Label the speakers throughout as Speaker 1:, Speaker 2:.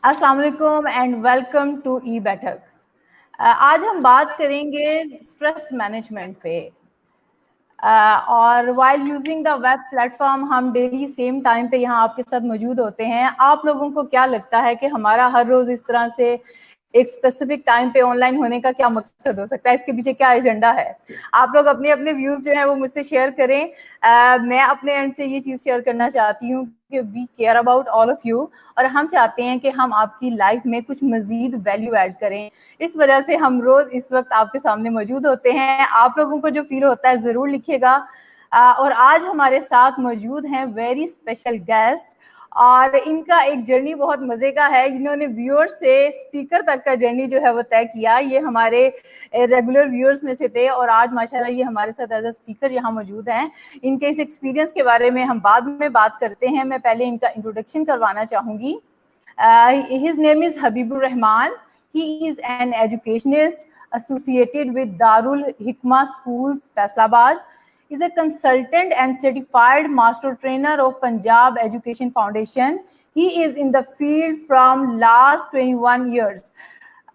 Speaker 1: अस्सलाम वालेकुम and welcome to ई बैठक। आज हम बात करेंगे स्ट्रेस मैनेजमेंट पे। और while using the web platform हम डेली सेम टाइम पे यहाँ आपके साथ मौजूद होते हैं। आप लोगों को क्या लगता है कि हमारा हर रोज इस तरह से एक स्पेसिफिक टाइम पे ऑनलाइन होने का क्या मकसद हो सकता है, इसके पीछे क्या एजेंडा है? आप लोग अपने अपने व्यूज जो है वो मुझसे शेयर करें। मैं अपने एंड से ये चीज शेयर करना चाहती हूँ कि we care about all of you, और हम चाहते हैं कि हम आपकी लाइफ में कुछ मजीद वैल्यू ऐड करें। इस वजह से हम रोज इस वक्त आपके सामने मौजूद होते हैं। आप लोगों को जो फील होता है जरूर लिखिएगा। और आज हमारे साथ मौजूद हैं वेरी स्पेशल गेस्ट, और इनका एक जर्नी बहुत मजे का है। इन्होंने व्यूअर्स से स्पीकर तक का जर्नी जो है वो तय किया। ये हमारे रेगुलर व्यूअर्स में से थे और आज माशाल्लाह ये हमारे साथ एज अ स्पीकर यहाँ मौजूद हैं। इनके इस एक्सपीरियंस के बारे में हम बाद में बात करते हैं। मैं पहले इनका इंट्रोडक्शन करवाना चाहूंगी। His name is Habibur Rahman. He is an educationist associated with Darul Hikma Schools, Faisalabad. He is a consultant and certified master trainer of Punjab Education Foundation. He is in the field from last 21 years.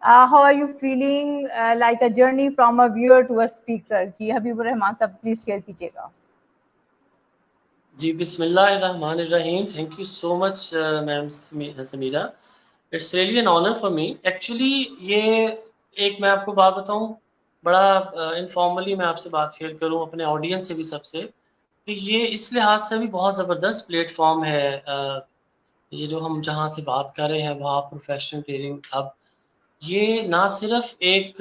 Speaker 1: How are you feeling, like a journey from a viewer to a speaker? जी हबीबुर रहमान साहब please share कीजिएगा।
Speaker 2: जी बिस्मिल्लाहिर्रहमानिर्रहीम। Thank you so much ma'am Samira. It's really an honour for me. Actually ये एक मैं आपको बात बताऊं, बड़ा इनफॉर्मली मैं आपसे बात शेयर करूं अपने ऑडियंस से भी सबसे, कि ये इस लिहाज से भी बहुत ज़बरदस्त प्लेटफॉर्म है। ये जो हम जहां से बात कर रहे हैं वहाँ प्रोफेशनल ट्रेनिंग हब, ये ना सिर्फ एक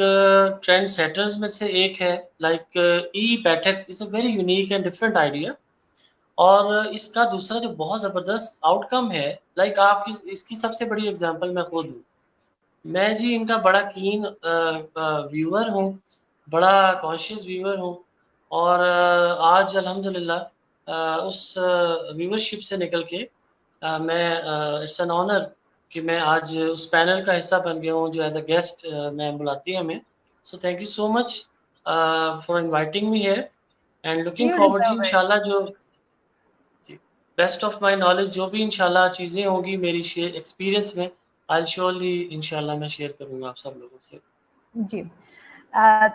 Speaker 2: ट्रेंड सेटर्स में से एक है। लाइक ई बैठक is a very unique and different idea. और इसका दूसरा जो बहुत ज़बरदस्त आउटकम है, लाइक आपकी इसकी सबसे बड़ी एग्जांपल मैं खुद हूँ। मैं जी इनका बड़ा कीन व्यूअर हूँ, बड़ा कॉन्शियस व्यूअर हूँ। और आज अल्हम्दुलिल्लाह उस व्यूअरशिप से निकल के मैं इट्स एन ऑनर कि मैं आज उस पैनल का हिस्सा बन गया हूँ जो एज अ गेस्ट मैं बुलाती है हमें। So thank you so much for inviting me here and looking
Speaker 1: You
Speaker 2: forward जी
Speaker 1: deserve it.
Speaker 2: इंशाल्लाह जो बेस्ट ऑफ माय नॉलेज जो भी इंशाल्लाह चीज़ें होंगी मेरी शेयर एक्सपीरियंस में, आई श्योरली इंशाल्लाह मैं शेयर करूंगा आप सब लोगों से।
Speaker 1: जी।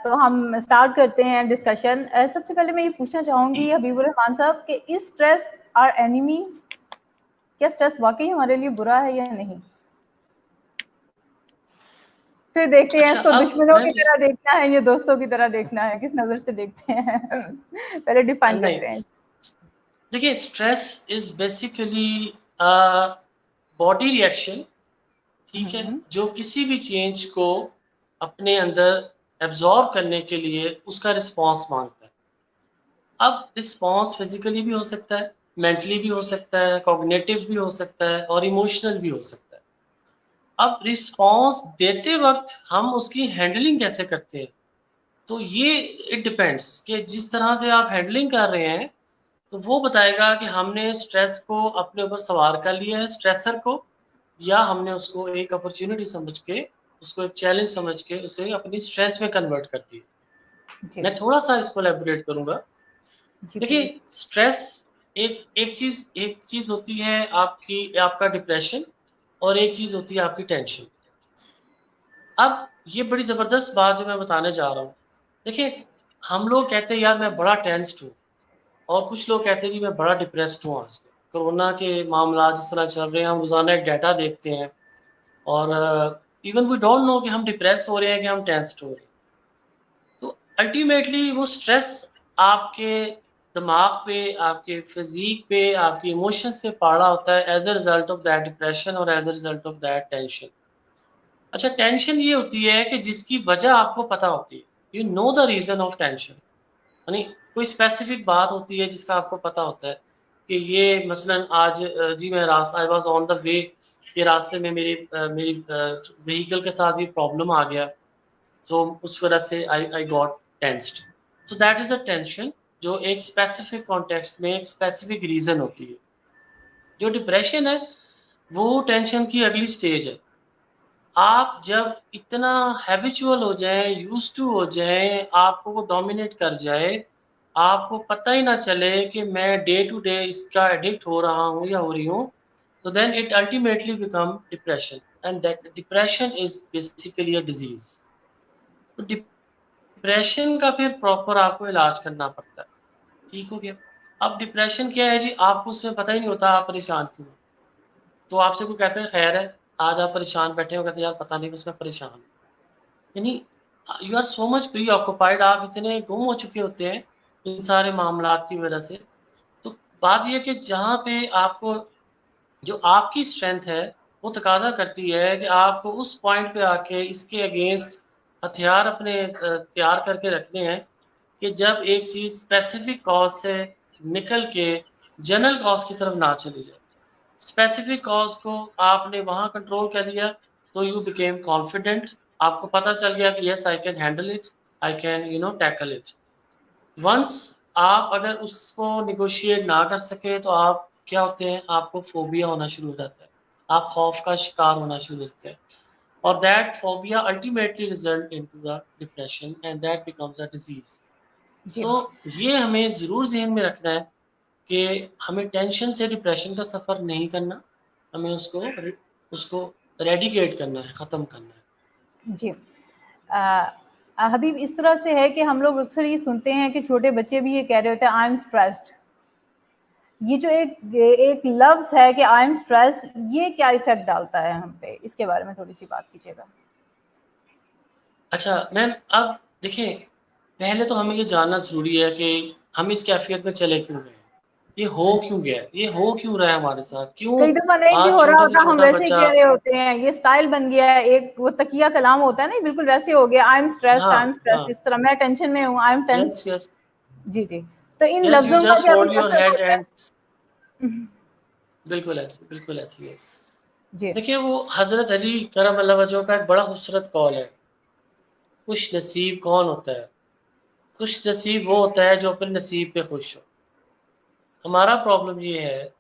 Speaker 1: तो हम स्टार्ट करते हैं डिस्कशन। सबसे पहले मैं ये पूछना चाहूंगी हबीबुर रहमान साहब कि इस स्ट्रेस और एनिमी, क्या स्ट्रेस वाकई हमारे लिए बुरा है या नहीं? फिर देखते हैं
Speaker 2: अच्छा,
Speaker 1: इसको
Speaker 2: अब
Speaker 1: दुश्मनों
Speaker 2: मैं
Speaker 1: की तरह देखना है या दोस्तों की तरह देखना है, किस नजर से देखते हैं? पहले डिफाइन
Speaker 2: नहीं,
Speaker 1: करते हैं।
Speaker 2: देखिए stress is basically body reaction, ठीक है, जो किसी भी चेंज को अपने अंदर एब्जॉर्ब करने के लिए उसका रिस्पॉन्स मांगता है। अब रिस्पॉन्स फिजिकली भी हो सकता है, मेंटली भी हो सकता है, कॉग्निटिव भी हो सकता है और इमोशनल भी हो सकता है। अब रिस्पॉन्स देते वक्त हम उसकी हैंडलिंग कैसे करते हैं, तो ये इट डिपेंड्स कि जिस तरह से आप हैंडलिंग कर रहे हैं तो वो बताएगा कि हमने स्ट्रेस को अपने ऊपर सवार कर लिया है, स्ट्रेसर को, या हमने उसको एक अपॉर्चुनिटी समझ के, उसको एक चैलेंज समझ के उसे अपनी स्ट्रेंथ में कन्वर्ट कर दिया।
Speaker 1: जी
Speaker 2: मैं थोड़ा सा इसको एलैबोरेट करूंगा।
Speaker 1: जी
Speaker 2: देखिए
Speaker 1: प्लीज।
Speaker 2: स्ट्रेस एक चीज होती है आपका डिप्रेशन, और एक चीज होती है आपकी टेंशन। अब ये बड़ी ज़बरदस्त बात जो मैं बताने जा रहा हूँ, देखिए हम लोग कहते हैं यार मैं बड़ा टेंस्ड हूँ, और कुछ लोग कहते हैं जी मैं बड़ा डिप्रेस्ड हूँ। आजकल कोरोना के मामला जिस तरह चल रहे हैं, हम रोज़ाना एक डाटा देखते हैं, और इवन वी डोंट नो कि हम डिप्रेस हो रहे हैं कि हम टेंस्ड हो रहे हैं। तो अल्टीमेटली वो स्ट्रेस आपके दिमाग पे, आपके फिजिक पे, आपके इमोशंस पे पड़ा होता है as a result of that depression और as a result of that tension. अच्छा, टेंशन ये होती है कि जिसकी वजह आपको पता होती है, you know the reason of tension. यानी कोई स्पेसिफिक बात होती है जिसका आपको पता होता है कि ये मसलन आज जी मैं रास्ता I was on the way, ये रास्ते में मेरी व्हीकल के साथ ये प्रॉब्लम आ गया, तो उस वजह से I got tensed. So that is a tension जो एक स्पेसिफिक कॉन्टेक्स्ट में एक स्पेसिफिक रीजन होती है। जो डिप्रेशन है वो टेंशन की अगली स्टेज है। आप जब इतना हैबिचुअल हो जाए, यूज टू हो जाए, आपको वो डोमिनेट कर जाए, आपको पता ही ना चले कि मैं डे टू डे इसका एडिक्ट हो रहा हूँ या हो रही हूँ, तो then it ultimately become depression. And that depression is basically a disease. तो डिप्रेशन का फिर प्रॉपर आपको इलाज करना पड़ता है। ठीक हो गया। अब डिप्रेशन क्या है जी, आपको उसमें पता ही नहीं होता आप परेशान क्यों हैं। तो आपसे कोई कहते हैं खैर है, आज आप परेशान बैठे हो, कहते हैं यार पता नहीं बस मैं परेशान हूँ। यानी you are so much preoccupied, आप इतने गुम हो चुके होते हैं इन सारे मामलात की वजह से। तो बात यह कि जहाँ पे आपको जो आपकी स्ट्रेंथ है वो तकाजा करती है कि आपको उस पॉइंट पे आके इसके अगेंस्ट हथियार अपने तैयार करके रखने हैं कि जब एक चीज़ स्पेसिफिक कॉज से निकल के जनरल कॉज की तरफ ना चली जाए। स्पेसिफिक कॉज को आपने वहाँ कंट्रोल कर लिया तो यू बिकेम कॉन्फिडेंट, आपको पता चल गया कि yes I can handle it, I can tackle it. Once आप अगर उसको निगोशिएट ना कर सके तो आप क्या होते हैं, आपको फोबिया होना शुरू हो जाता है, आप खौफ का शिकार होना शुरू होते हैं, और that phobia ultimately result into the depression and that becomes a disease.
Speaker 1: जी।
Speaker 2: तो ये हमें ज़रूर ज़हन में रखना है कि हमें टेंशन से डिप्रेशन का सफ़र नहीं करना, हमें उसको रेडिकेट करना है, ख़त्म करना है।
Speaker 1: जी। हबीब, इस तरह से है कि हम लोग अक्सर ये सुनते हैं कि छोटे बच्चे भी ये कह रहे होते हैं आई एम स्ट्रेस्ड। ये जो एक लफ्ज है कि आई एम स्ट्रेस्ड, ये क्या इफेक्ट डालता है हम पे, इसके बारे में थोड़ी सी बात कीजिएगा।
Speaker 2: अच्छा मैम, अब देखिए, पहले तो हमें ये जानना ज़रूरी है कि हम इस कैफियत में चले क्यों गए, ये हो क्यों गया, ये हो क्यों रहा है हमारे साथ, क्यों
Speaker 1: कई दफा नहीं भी
Speaker 2: आज
Speaker 1: हो रहा
Speaker 2: छोटे से
Speaker 1: होता, हम
Speaker 2: छोटा
Speaker 1: वैसे ही
Speaker 2: बच्चा।
Speaker 1: कह रहे होते हैं, ये स्टाइल बन गया है, एक वो तकिया कलाम होता है ना, बिल्कुल वैसे हो गया, आई एम स्ट्रेस्ड,
Speaker 2: हाँ
Speaker 1: आई एम स्ट्रेस्ड,
Speaker 2: हाँ,
Speaker 1: इस तरह मैं टेंशन में हूँ, I am tense.
Speaker 2: Yes yes
Speaker 1: जी जी। तो इन
Speaker 2: यस, यू
Speaker 1: लफ्जों का
Speaker 2: जस्ट
Speaker 1: क्या
Speaker 2: होल्ड
Speaker 1: कोई
Speaker 2: योर
Speaker 1: असर
Speaker 2: हेड
Speaker 1: होता है?
Speaker 2: एंड, बिल्कुल ऐसी है।
Speaker 1: जी
Speaker 2: देखिए, वो हज़रत अली करम अल्लाह वजह का एक बड़ा खूबसूरत कौल है, खुश नसीब कौन होता है, खुश नसीब वो होता है जो अपने नसीब पे खुश हो। हमारा प्रॉब्लम ये है,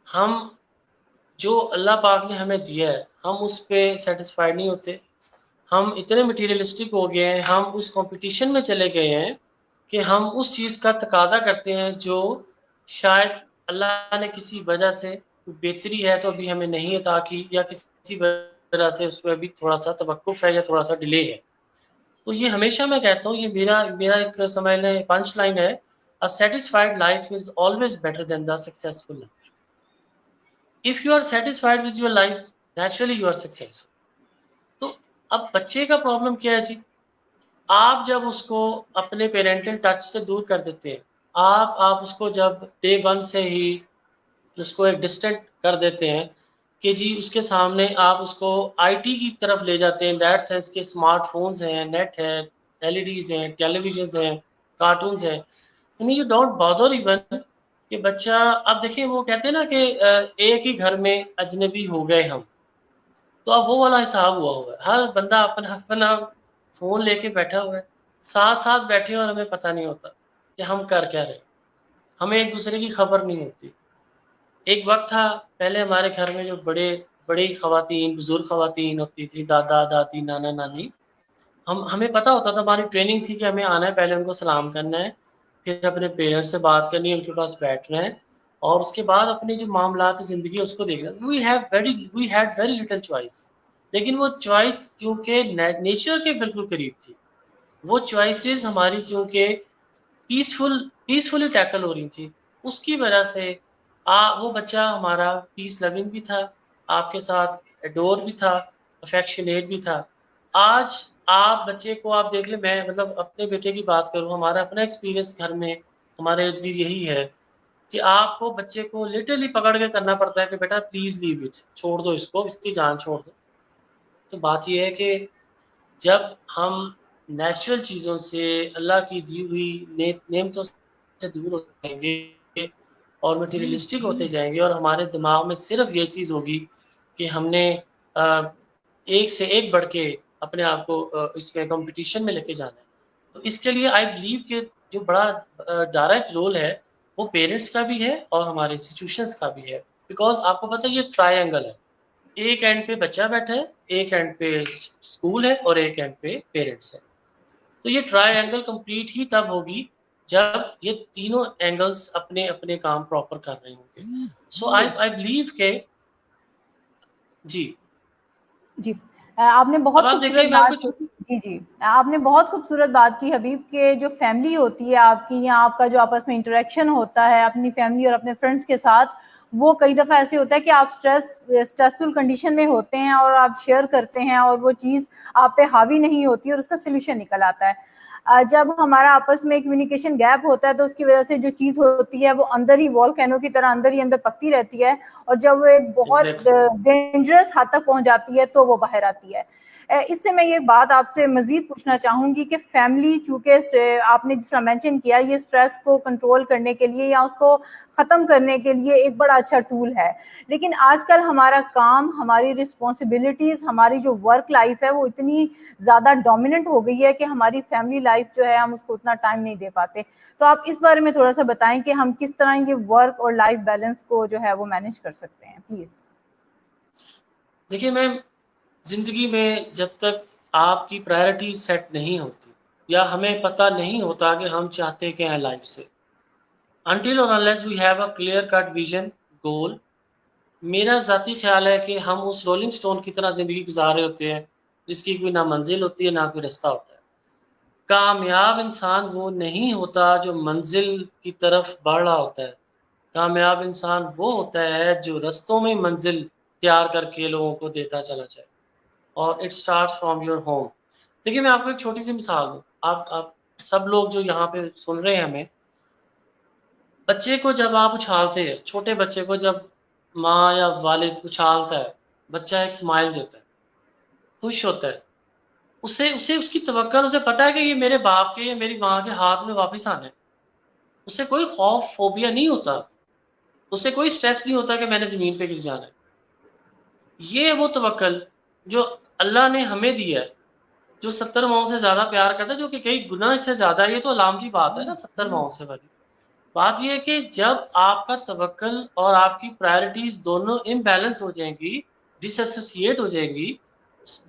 Speaker 2: हम जो अल्लाह पाक ने हमें दिया है हम उस पे सेटिस्फाइड नहीं होते, हम इतने मटीरियलिस्टिक हो गए हैं, हम उस कंपटीशन में चले गए हैं कि हम उस चीज़ का तकाजा करते हैं जो शायद अल्लाह ने किसी वजह से बेहतरी है तो अभी हमें नहीं अता की, या किसी वजह से उसमें अभी थोड़ा सा तवक्कुफ है या थोड़ा सा डिले है। तो ये हमेशा मैं कहता हूँ, ये मेरा मेरा एक समझ लें पंच लाइन है, a satisfied life is always better than the successful life. If you are satisfied with your life, naturally you are successful. तो अब बच्चे का प्रॉब्लम क्या है जी, आप जब उसको अपने पेरेंटल टच से दूर कर देते हैं, आप उसको जब डे वन से ही उसको एक डिस्टेंट कर देते हैं कि जी उसके सामने आप उसको आईटी की तरफ ले जाते हैं, दैट सेंस के स्मार्टफोन्स हैं, नेट है, एलईडीज हैं, टेलीविजन्स हैं, कार्टून्स हैं, यानी यू डोंट बॉदर इवन कि बच्चा। अब देखिए वो कहते हैं ना कि एक ही घर में अजनबी हो गए हम, तो अब वो वाला हिसाब हुआ है, हर बंदा अपना अपना फ़ोन लेके बैठा हुआ है, साथ-साथ बैठे हैं और हमें पता नहीं होता कि हम कर क्या रहे हैं, हमें एक-दूसरे की खबर नहीं होती। एक वक़्त था पहले हमारे घर में जो बड़ी ख़वातीन, बुज़ुर्ग ख़वातीन होती थी, दादा-दादी, नाना-नानी, हमें पता होता था, हमारी ट्रेनिंग थी कि हमें आना है, पहले उनको सलाम करना है, फिर अपने पेरेंट्स से बात करनी है, उनके पास बैठना है और उसके बाद अपने जो मामलात है ज़िंदगी है उसको देखना है। We had very little choice, लेकिन वो चॉइस क्योंकि नेचर के बिल्कुल करीब थी, वो चॉइसेस हमारी क्योंकि पीसफुली टैकल हो रही थी, उसकी वजह से वो बच्चा हमारा पीस लविंग भी था, आपके साथ एडोर भी था, अफेक्शनेट भी था। आज आप बच्चे को आप देख लें, मैं मतलब अपने बेटे की बात करूँ, हमारा अपना एक्सपीरियंस घर में हमारे इर्द-गिर्द यही है कि आपको बच्चे को लिटरली पकड़ के करना पड़ता है कि बेटा प्लीज़ लीव इट, छोड़ दो इसको, इसकी जान छोड़ दो। तो बात ये है कि जब हम नेचुरल चीज़ों से, अल्लाह की दी हुई नेमतों से दूर हो जाएंगे और मटीरियलिस्टिक होते जाएंगे और हमारे दिमाग में सिर्फ ये चीज़ होगी कि हमने अ, एक से एक बढ़ के अपने आप को इसमें कंपटीशन में लेके जाना है। तो इसके लिए आई बिलीव कि जो बड़ा डायरेक्ट रोल है वो पेरेंट्स का भी है और हमारे इंस्टीट्यूशंस का भी है, बिकॉज़ आपको पता है ये ट्रायंगल है। एक एंड पे बच्चा बैठा है, एक एंड पे स्कूल है और एक एंड पे पेरेंट्स है। तो ये ट्रायंगल कंप्लीट ही तब होगी जब ये तीनों एंगल्स अपने-अपने काम प्रॉपर कर रहे होंगे। सो आई आई बिलीव के जी।
Speaker 1: जी। आपने बहुत
Speaker 2: अब आप
Speaker 1: खूबसूरत
Speaker 2: देखिए मैं
Speaker 1: बात
Speaker 2: आपको
Speaker 1: जी, जी। आपने बहुत खूबसूरत बात की हबीब, के जो फैमिली होती है आपकी, या आपका जो आपस में इंटरेक्शन होता है अपनी फैमिली और अपने फ्रेंड्स के साथ, वो कई दफ़ा ऐसे होता है कि आप स्ट्रेसफुल कंडीशन में होते हैं और आप शेयर करते हैं और वो चीज़ आप पे हावी नहीं होती और उसका सॉल्यूशन निकल आता है। जब हमारा आपस में कम्युनिकेशन गैप होता है तो उसकी वजह से जो चीज़ होती है वो अंदर ही वॉल्केनो की तरह अंदर ही अंदर पकती रहती है, और जब वो एक बहुत डेंजरस हद तक पहुंच जाती है तो वो बाहर आती है। इससे मैं ये बात आपसे मजीद पूछना चाहूंगी कि फैमिली, चूंकि आपने जिस तरह मेंशन किया, ये स्ट्रेस को कंट्रोल करने के लिए या उसको ख़त्म करने के लिए एक बड़ा अच्छा टूल है, लेकिन आजकल हमारा काम, हमारी रिस्पॉन्सिबिलिटीज़, हमारी जो वर्क लाइफ है वो इतनी ज़्यादा डोमिनेंट हो गई है कि हमारी फैमिली लाइफ जो है हम उसको उतना टाइम नहीं दे पाते। तो आप इस बारे में थोड़ा सा बताएं कि हम किस तरह ये वर्क और लाइफ बैलेंस को जो है वो मैनेज कर सकते हैं, प्लीज़।
Speaker 2: देखिए मैम, ज़िंदगी में जब तक आपकी प्रायोरिटी सेट नहीं होती या हमें पता नहीं होता कि हम चाहते क्या हैं लाइफ से, अनटिल और unless we have a clear cut vision, goal, मेरा ज़ाती ख्याल है कि हम उस रोलिंग स्टोन की तरह ज़िंदगी गुजार रहे होते हैं, जिसकी कोई ना मंजिल होती है ना कोई रास्ता होता है। कामयाब इंसान वो नहीं होता जो मंजिल की तरफ बढ़ रहा होता है। कामयाब इंसान वो होता है जो रास्तों में मंजिल तैयार करके लोगों को देता चला जाए, और it starts from your home. देखिए मैं आपको एक छोटी सी मिसाल दूँ, आप सब लोग जो यहाँ पे सुन रहे हैं हमें, बच्चे को जब आप उछालते हैं, छोटे बच्चे को जब माँ या वालिद उछालता है, बच्चा एक स्माइल देता है, खुश होता है। उसे उसे उसकी तवक्कुल, उसे पता है कि ये मेरे बाप के या मेरी माँ के हाथ में वापस आना है। उसे कोई खौफ, फ़ोबिया नहीं होता। उसे कोई स्ट्रेस नहीं होता कि मैंने ज़मीन पे गिर जाना है। ये है वो तवक्कुल जो अल्लाह ने हमें दिया है, जो 70 माओं से ज़्यादा प्यार करता है, जो कि कई गुना इससे ज़्यादा है। ये तो अलामती बात है ना 70 माओं से वाली। बात ये है कि जब आपका तवक्कुल और आपकी प्रायोरिटीज़ दोनों इम्बैलेंस हो जाएँगी, डिसएसोसिएट हो जाएँगी,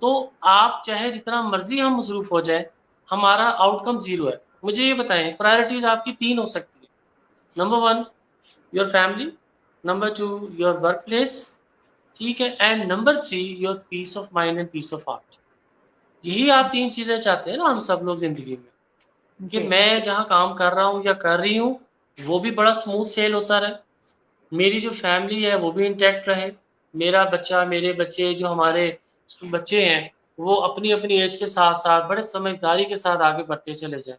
Speaker 2: तो आप चाहे जितना मर्ज़ी हम मसरूफ़ हो जाएँ, हमारा आउटकम ज़ीरो है। मुझे ये बताएँ, प्रायोरिटीज़ आपकी 3 हो सकती हैं। Number 1 your family, number 2 your work place, ठीक है, and number 3 your peace of mind and peace of heart. यही आप 3 चीज़ें चाहते हैं ना हम सब लोग ज़िंदगी में, कि
Speaker 1: जी।
Speaker 2: मैं जहाँ काम कर रहा हूँ या कर रही हूँ, वो भी बड़ा स्मूथ सेल होता रहे, मेरी जो फैमिली है वो भी इंटैक्ट रहे, मेरा बच्चा, मेरे बच्चे, जो हमारे बच्चे हैं, वो अपनी-अपनी एज के साथ-साथ बड़े समझदारी के साथ आगे बढ़ते चले जाएँ।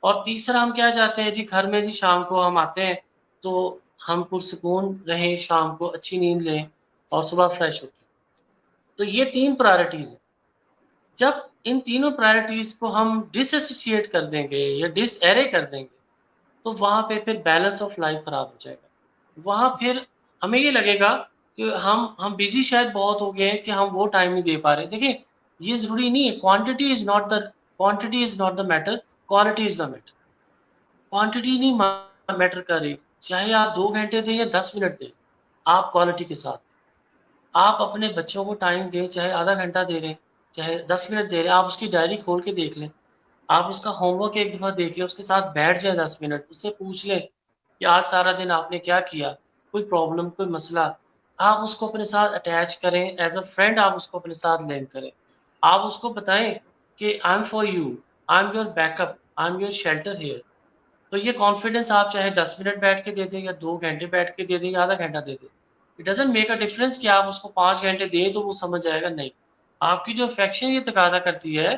Speaker 2: और तीसरा हम क्या चाहते हैं जी, घर में जी शाम को हम आते हैं, तो हम पुरसुकून रहें, शाम को अच्छी नींद लें और सुबह फ्रेश उठें। तो ये 3 प्रायोरिटीज़ हैं। जब इन तीनों प्रायोरिटीज़ को हम डिसएसोसिएट कर देंगे या डिसएरे कर देंगे, तो वहाँ पे फिर बैलेंस ऑफ लाइफ खराब हो जाएगा। वहाँ फिर हमें ये लगेगा कि हम बिज़ी शायद बहुत हो गए हैं कि हम वो टाइम नहीं दे पा रहे। देखिए, ये ज़रूरी नहीं है, quantity is not the matter, quality is the matter. Quantity नहीं मैटर कर रही, चाहे आप 2 घंटे दें या 10 मिनट दें, आप क्वालिटी के साथ। आप अपने बच्चों को टाइम दें, चाहे आधा घंटा दे रहे हैं, चाहे 10 मिनट दे रहे हैं, आप उसकी डायरी खोल के देख लें। आप उसका होमवर्क एक दफ़ा देख लें, उसके साथ बैठ जाएँ 10 मिनट, उससे पूछ लें कि आज सारा दिन आपने क्या किया? कोई प्रॉब्लम, कोई मसला, आप उसको अपने साथ अटैच करें, एज़ अ फ्रेंड आप उसको अपने साथ लिंक करें। आप उसको बताएँ कि I am for you, I am your backup, I am your shelter here. तो ये कॉन्फिडेंस आप चाहे 10 मिनट बैठ के दे दें या 2 घंटे बैठ के दे दें या आधा घंटा दे दें। It doesn't make a difference कि आप उसको 5 घंटे दें तो वो समझ जाएगा, नहीं। आपकी जो अफ़ेक्शन ये तकाज़ा करती है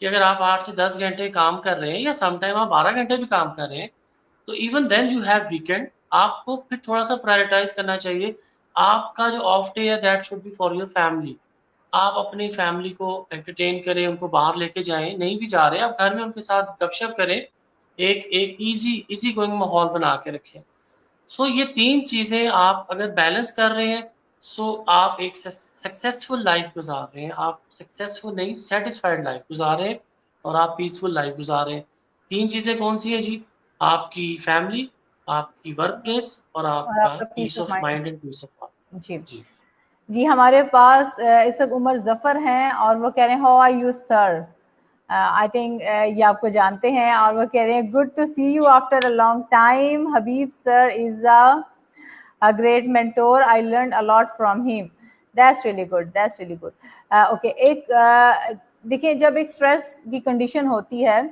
Speaker 2: कि अगर आप 8 से 10 घंटे काम कर रहे हैं या समटाइम आप 12 घंटे भी काम कर रहे हैं, तो even then you have weekend, आपको फिर थोड़ा-सा प्रायोरिटाइज़ करना चाहिए। आपका जो ऑफ डे है that should be for your family. आप अपनी फैमिली को एंटरटेन करें, उनको बाहर लेके जाएँ, नहीं भी जा रहे हैं, आप घर में उनके साथ गपशप करें, एक एक ईज़ी गोइंग माहौल बना के रखें। सो ये 3 चीज़ें आप अगर बैलेंस कर रहे हैं, सो आप एक सक्सेसफुल लाइफ़ गुज़ार रहे हैं। आप सक्सेसफुल नहीं, सैटिस्फाइड लाइफ़ गुज़ार रहे हैं और आप पीसफुल लाइफ़ गुज़ार रहे हैं। 3 चीज़ें कौन-सी हैं जी? आपकी फैमिली, आपकी वर्क प्लेस और
Speaker 1: और
Speaker 2: आपका
Speaker 1: आपका peace
Speaker 2: peace
Speaker 1: of
Speaker 2: of
Speaker 1: mind.
Speaker 2: Mind and peace of heart.
Speaker 1: जी।
Speaker 2: जी।
Speaker 1: जी, हमारे पास इस वक़्त उमर ज़फ़र हैं और वो कह रहे हैं, how are you sir? I think ये आपको जानते हैं, और वो कह रहे हैं, good to see you after a long time, Habib sir is a great mentor, I learn a lot from him. That's really good, that's really good. Okay, एक देखिए, जब एक स्ट्रेस की कंडीशन होती है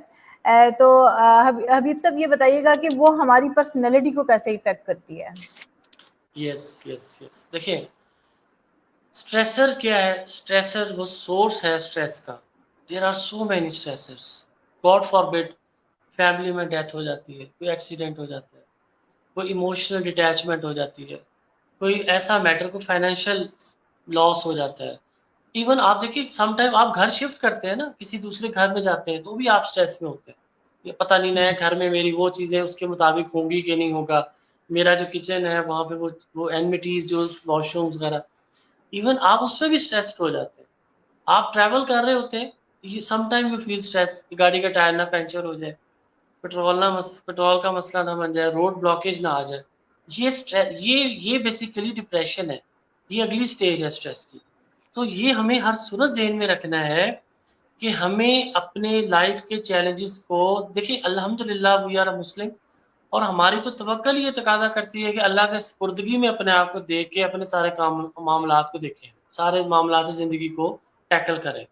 Speaker 1: तो हबीब साहब ये बताइएगा कि वो हमारी पर्सनैलिटी को कैसे इफेक्ट करती है?
Speaker 2: यस यस यस, देखिए स्ट्रेसर क्या है, स्ट्रेसर वो सोर्स है स्ट्रेस का। There are so many stressors, God forbid family में डेथ हो जाती है, कोई एक्सीडेंट हो जाता है, कोई इमोशनल डिटैचमेंट हो जाती है, कोई ऐसा मैटर, को फाइनेंशियल लॉस हो जाता है। इवन आप देखिए समटाइम आप घर शिफ्ट करते हैं ना, किसी दूसरे घर में जाते हैं तो भी आप स्ट्रेस में होते हैं। ये पता नहीं नए घर में मेरी वो चीज़ें उसके मुताबिक होंगी कि नहीं होगा, मेरा जो किचन है वहाँ पे वो एनमिटीज जो वॉशरूम्स वगैरह, इवन आप उसमें भी स्ट्रेस्ड हो जाते हैं। आप ट्रैवल कर रहे होते हैं, ये समटाइम यू फील स्ट्रेस, गाड़ी का टायर ना पंचर हो जाए, पेट्रोल का मसला ना बन जाए, रोड ब्लॉकेज ना आ जाए। ये स्ट्रेस, ये बेसिकली डिप्रेशन है, ये अगली स्टेज है स्ट्रेस की। तो ये हमें हर सूरत ज़हन में रखना है कि हमें अपने लाइफ के चैलेंजेस को देखिए, अल्हम्दुलिल्लाह वी आर मुस्लिम, और हमारी तो तवक्कल ये तकाजा करती है कि अल्लाह के सुपुर्दगी में अपने आप को देख के अपने सारे काम मामलात को देखें, सारे मामलात ज़िंदगी को टैकल करें।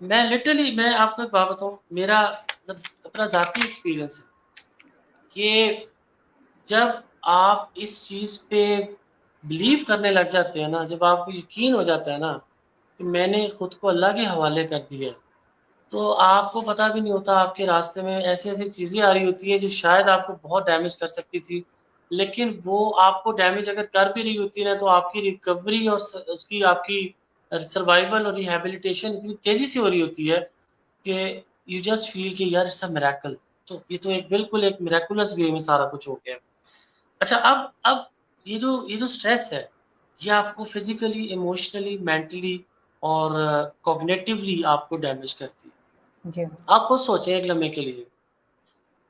Speaker 2: मैं लिटरली मैं आपको एक बात बताऊँ, मेरा अपना ज़ाती एक्सपीरियंस है कि जब आप इस चीज़ पे बिलीव करने लग जाते हैं ना, जब आपको यकीन हो जाता है ना कि मैंने खुद को अल्लाह के हवाले कर दिया है, तो आपको पता भी नहीं होता आपके रास्ते में ऐसी-ऐसी चीज़ें आ रही होती हैं जो शायद आपको बहुत डैमेज कर सकती थी। लेकिन वो आपको डैमेज अगर कर भी रही होती है ना, तो आपकी रिकवरी और स उसकी आपकी सर्वाइवल और रिहैबिलिटेशन इतनी तेज़ी से हो रही होती है कि यू जस्ट फील कि यार इट्स अ मिरेकल। तो ये तो एक बिल्कुल एक मिरेकुलस वे में सारा कुछ हो गया है। अच्छा, अब ये जो स्ट्रेस है, ये आपको फिज़िकली, इमोशनली, मेंटली और कॉग्निटिवली आपको डैमेज करती है।
Speaker 1: जी।
Speaker 2: आप खुद सोचें एक लम्हे के लिए,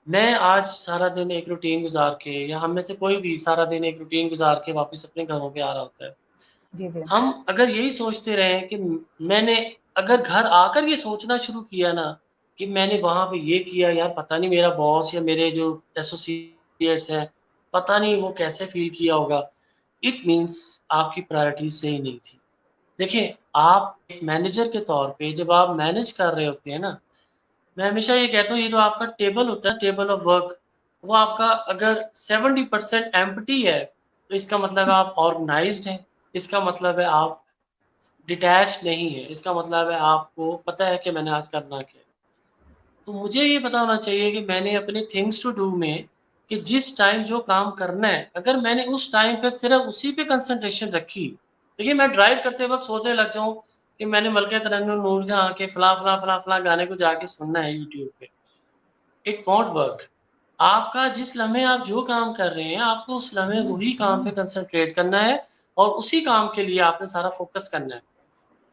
Speaker 2: मैं आज सारा दिन एक रूटीन गुज़ार के, या हम में से कोई भी सारा दिन एक रूटीन गुज़ार के वापस अपने घरों पे आ रहा होता है।
Speaker 1: जी, जी।
Speaker 2: हम अगर यही सोचते रहें कि मैंने अगर घर आकर ये सोचना शुरू किया ना कि मैंने वहाँ पे ये किया, यार पता नहीं मेरा बॉस या मेरे जो एसोसिएट्स हैं, पता नहीं वो कैसे फ़ील किया होगा। इट मीन्स आपकी प्रायोरिटीज़ सही नहीं थी। देखिए, आप एक मैनेजर के तौर पे जब आप मैनेज कर रहे होते हैं ना, मैं हमेशा ये कहता हूँ, ये जो आपका टेबल होता है, टेबल ऑफ वर्क, वो आपका अगर 70% एम्प्टी है, तो इसका मतलब है आप ऑर्गनाइज़्ड हैं, इसका मतलब है आप डिटैच नहीं है, इसका मतलब है आपको पता है कि मैंने आज करना क्या है। तो मुझे ये पता होना चाहिए कि मैंने अपने थिंग्स टू डू में कि जिस टाइम जो काम करना है, अगर मैंने उस टाइम पे सिर्फ़ उसी पे कंसंट्रेशन रखी, देखिए मैं ड्राइव करते वक़्त सोचने लग जाऊँ कि मैंने मलके तरन्नुम नूरजहाँ के फलाँ गाने को जाके सुनना है यूट्यूब पे, इट वोंट वर्क। आपका जिस लम्हे आप जो काम कर रहे हैं, आपको उस लम्हे वही काम पे कंसंट्रेट करना है और उसी काम के लिए आपने सारा फ़ोकस करना है।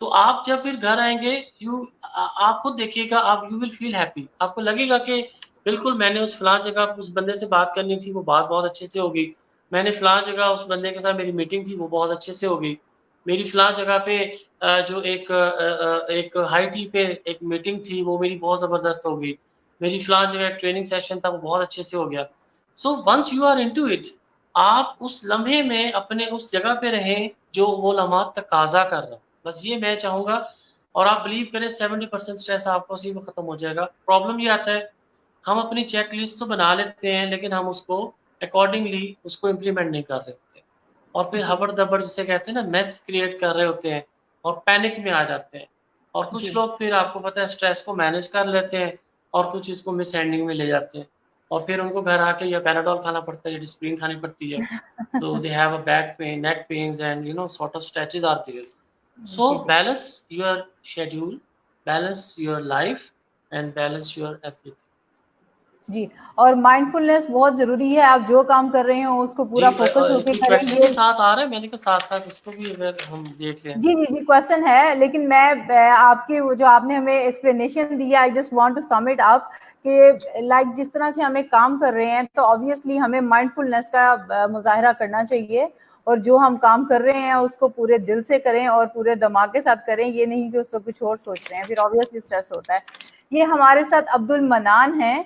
Speaker 2: तो आप जब फिर घर आएँगे, आप खुद देखिएगा, आप यू विल फ़ील हैप्पी। आपको लगेगा कि बिल्कुल मैंने उस फलाँ जगह उस बंदे से बात करनी थी, वो बात बहुत अच्छे से हो गई। मैंने फलाँ जगह उस बंदे के साथ मेरी मीटिंग थी, वो बहुत अच्छे से हो गई। मेरी फलाँ जगह पे जो एक हाई टी पे एक मीटिंग थी, वो मेरी बहुत ज़बरदस्त हो गई। मेरी फलाँ जगह एक ट्रेनिंग सेशन था, वो बहुत अच्छे से हो गया। So once you are into it, आप उस लम्हे में अपने उस जगह पे रहें, जो वो लम्हा तकाज़ा कर रहा है। बस ये मैं चाहूँगा, और आप बिलीव करें 70% स्ट्रेस आपका उसी में ख़त्म हो जाएगा। प्रॉब्लम ये आता है, हम अपनी चेक लिस्ट तो बना लेते हैं, लेकिन हम उसको अकॉर्डिंगली उसको इम्प्लीमेंट नहीं कर रहे होते। और फिर
Speaker 1: जी,
Speaker 2: हबड़-दबड़ जिसे कहते हैं ना, मेस क्रिएट कर रहे होते हैं और पैनिक में आ जाते हैं। और कुछ
Speaker 1: जी।
Speaker 2: लोग फिर आपको पता है स्ट्रेस को मैनेज कर लेते हैं और कुछ इसको मिस एंडिंग में ले जाते हैं। और फिर उनको घर आके या पैराडॉल खाना पड़ता है या डिस्प्रिन खानी पड़ती है। So they have a back pain, neck pains, and sort of stretches are there. So
Speaker 1: ji,
Speaker 2: balance your schedule, balance your life, and balance your everything.
Speaker 1: जी। और माइंडफुलनेस बहुत ज़रूरी है, आप जो काम कर रहे हो उसको
Speaker 2: जी,
Speaker 1: पूरा फ़ोकस होके
Speaker 2: कोई
Speaker 1: करें,
Speaker 2: क्वेश्चन
Speaker 1: ये
Speaker 2: भी साथ आ रहा है, मैंने कहा साथ-साथ इसको भी अगर हम देख लें।
Speaker 1: जी, जी, जी, क्वेश्चन है, लेकिन मैं आपकी वो जो आपने हमें एक्सप्लेनेशन दी है, I just want to sum it up कि लाइक जिस तरह से हम एक काम कर रहे हैं, तो ऑब्वियसली हमें माइंडफुलनेस का मुज़ाहिरा करना चाहिए, और जो हम काम कर रहे हैं उसको पूरे दिल से करें और पूरे दिमाग के साथ करें, ये नहीं कि उसको कुछ और सोच रहे हैं, फिर ऑब्वियसली स्ट्रेस होता है। ये हमारे साथ अब्दुल मनान हैं,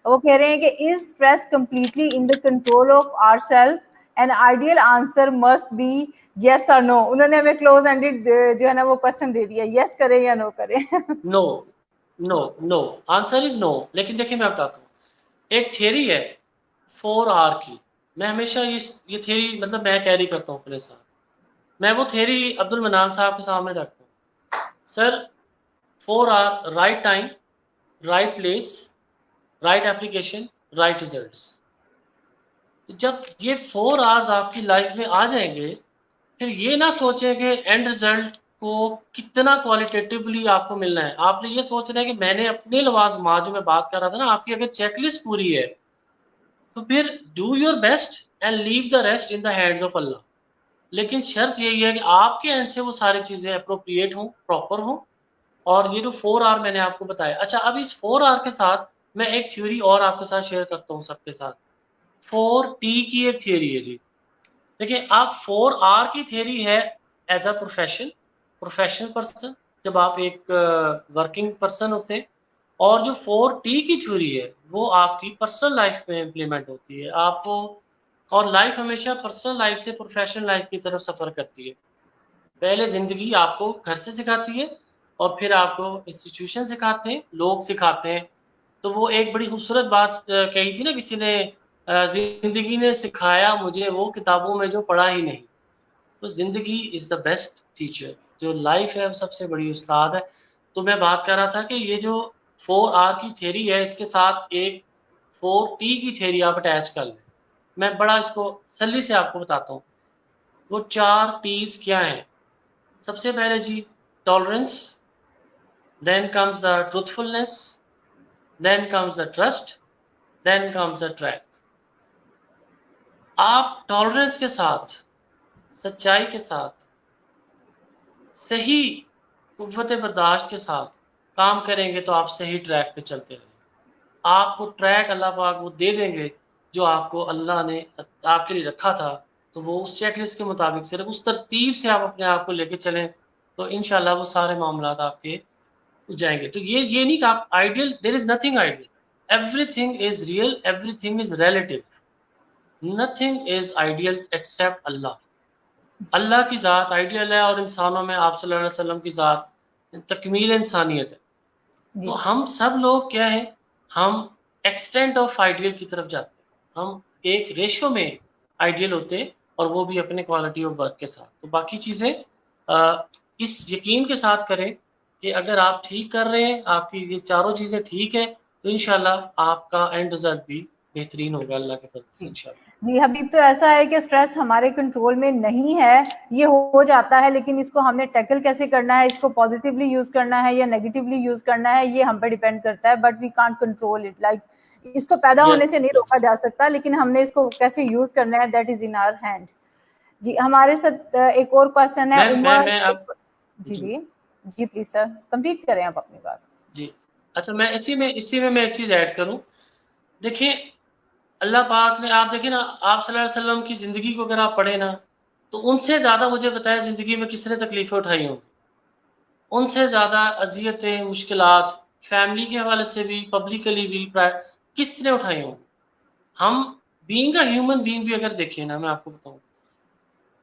Speaker 1: वो कह रहे हैं कि is stress completely in the control of ourselves? An ideal answer must be yes और नो, उन्होंने हमें क्लोज एंडेड जो है ना वो क्वेश्चन दे दिया, यस करें या नो करें।
Speaker 2: No, no, no, answer is no. लेकिन देखिए मैं बताता हूँ, एक थियरी है 4R की। मैं हमेशा ये थियरी मतलब मैं कैरी करता हूँ अपने साथ। मैं वो थियरी अब्दुल मनान साहब के सामने रखता हूँ। Sir 4R, right time, right place, right application, right results. जब ये 4Rs आपकी लाइफ में आ जाएंगे, फिर ये ना सोचें कि एंड रिजल्ट को कितना क्वालिटेटिवली आपको मिलना है। आपने ये सोचना है कि मैंने अपने लवाजमा, जो मैं बात कर रहा था ना, आपकी अगर चेकलिस्ट पूरी है तो फिर do your best and leave the rest in the hands of Allah. लेकिन शर्त यही है कि आपके एंड से वो सारी चीज़ें अप्रोप्रिएट हों, प्रॉपर हों। और ये जो 4R मैंने आपको बताया, अच्छा अब इस 4R के साथ मैं एक थ्योरी और आपके साथ शेयर करता हूँ सबके साथ। 4T की एक थ्योरी है जी। देखिए आप 4R की थ्योरी है एज अ प्रोफेशनल पर्सन, जब आप एक वर्किंग पर्सन होते हैं। और जो 4T की थ्योरी है वो आपकी पर्सनल लाइफ में इम्प्लीमेंट होती है आपको। और लाइफ हमेशा पर्सनल लाइफ से प्रोफेशनल लाइफ की तरफ सफ़र करती है। पहले ज़िंदगी आपको घर से सिखाती है और फिर आपको इंस्टीट्यूशन सिखाते हैं, लोग सिखाते हैं। तो वो एक बड़ी खूबसूरत बात कही थी ना किसी ने, ज़िंदगी ने सिखाया मुझे वो किताबों में जो पढ़ा ही नहीं। तो ज़िंदगी इज़ द बेस्ट टीचर, जो लाइफ है वो सबसे बड़ी उस्ताद है। तो मैं बात कर रहा था कि ये जो 4R की थ्योरी है, इसके साथ एक 4T की थ्योरी आप अटैच कर लें। मैं बड़ा इसको तसल्ली से आपको बताता हूँ। वो 4 T's क्या हैं? सबसे पहले जी tolerance, then comes the truthfulness, then comes the trust, then comes the track. आप टॉलरेंस के साथ, सच्चाई के साथ, सही कुव्वत बर्दाश्त के साथ काम करेंगे तो आप सही ट्रैक पे चलते रहेंगे। आपको ट्रैक अल्लाह पाक वो दे देंगे जो आपको अल्लाह ने आपके लिए रखा था। तो वो उस चेकलिस्ट के मुताबिक सिर्फ उस तरतीब से आप अपने आप को लेके चलें तो इंशाल्लाह वो सारे मामलात आपके जाएंगे। तो ये नहीं कि आप ideal, there is nothing ideal, everything is real, everything is relative, nothing is ideal except Allah. Allah की ज़ात आइडियल है और इंसानों में आप सल्लल्लाहु अलैहि वसल्लम की ज़ात तकमील इंसानियत है। तो
Speaker 1: जी
Speaker 2: हम सब लोग क्या है, हम एक्सटेंट ऑफ आइडियल की तरफ जाते हैं। हम एक रेशो में आइडियल होते हैं और वो भी अपने क्वालिटी ऑफ वर्क के साथ। तो बाकी चीज़ें इस यकीन के साथ करें कि अगर आप ठीक कर रहे हैं, आपकी ये चारों चीज़ें ठीक है, तो इंशाल्लाह आपका एंड रिजल्ट भी बेहतरीन होगा अल्लाह के फजल से
Speaker 1: जी
Speaker 2: इंशाल्लाह।
Speaker 1: जी हबीब, तो ऐसा है कि स्ट्रेस हमारे कंट्रोल में नहीं है, ये हो जाता है, लेकिन इसको हमने टैकल कैसे करना है, इसको पॉजिटिवली यूज करना है या नेगेटिवली यूज करना है, ये हम पे डिपेंड करता है। But we can't control it, like इसको पैदा होने से
Speaker 2: यस
Speaker 1: नहीं रोका
Speaker 2: यस।
Speaker 1: जा सकता, लेकिन हमने इसको कैसे यूज करना है, that is in our hand. जी हमारे साथ एक और क्वेश्चन है उमर।
Speaker 2: मैं अब
Speaker 1: जी
Speaker 2: जी
Speaker 1: जी जी प्लीज सर, कंप्लीट करें आप अपनी बात।
Speaker 2: जी। अच्छा मैं इसी में मैं एक चीज़ ऐड करूँ। देखिए अल्लाह पाक ने, आप देखिए ना, आप सल्लल्लाहु अलैहि वसल्लम की ज़िंदगी को अगर आप पढ़ें ना, तो उनसे ज़्यादा मुझे बताया ज़िंदगी में किसने तकलीफ़ें उठाई होंगी। उनसे ज़्यादा अज़ियतें, मुश्किलात, फैमिली के हवाले से भी, पब्लिकली भी, किसने उठाई होंगी। हम बीइंग अ ह्यूमन बीइंग भी अगर देखें ना, मैं आपको बताऊँ,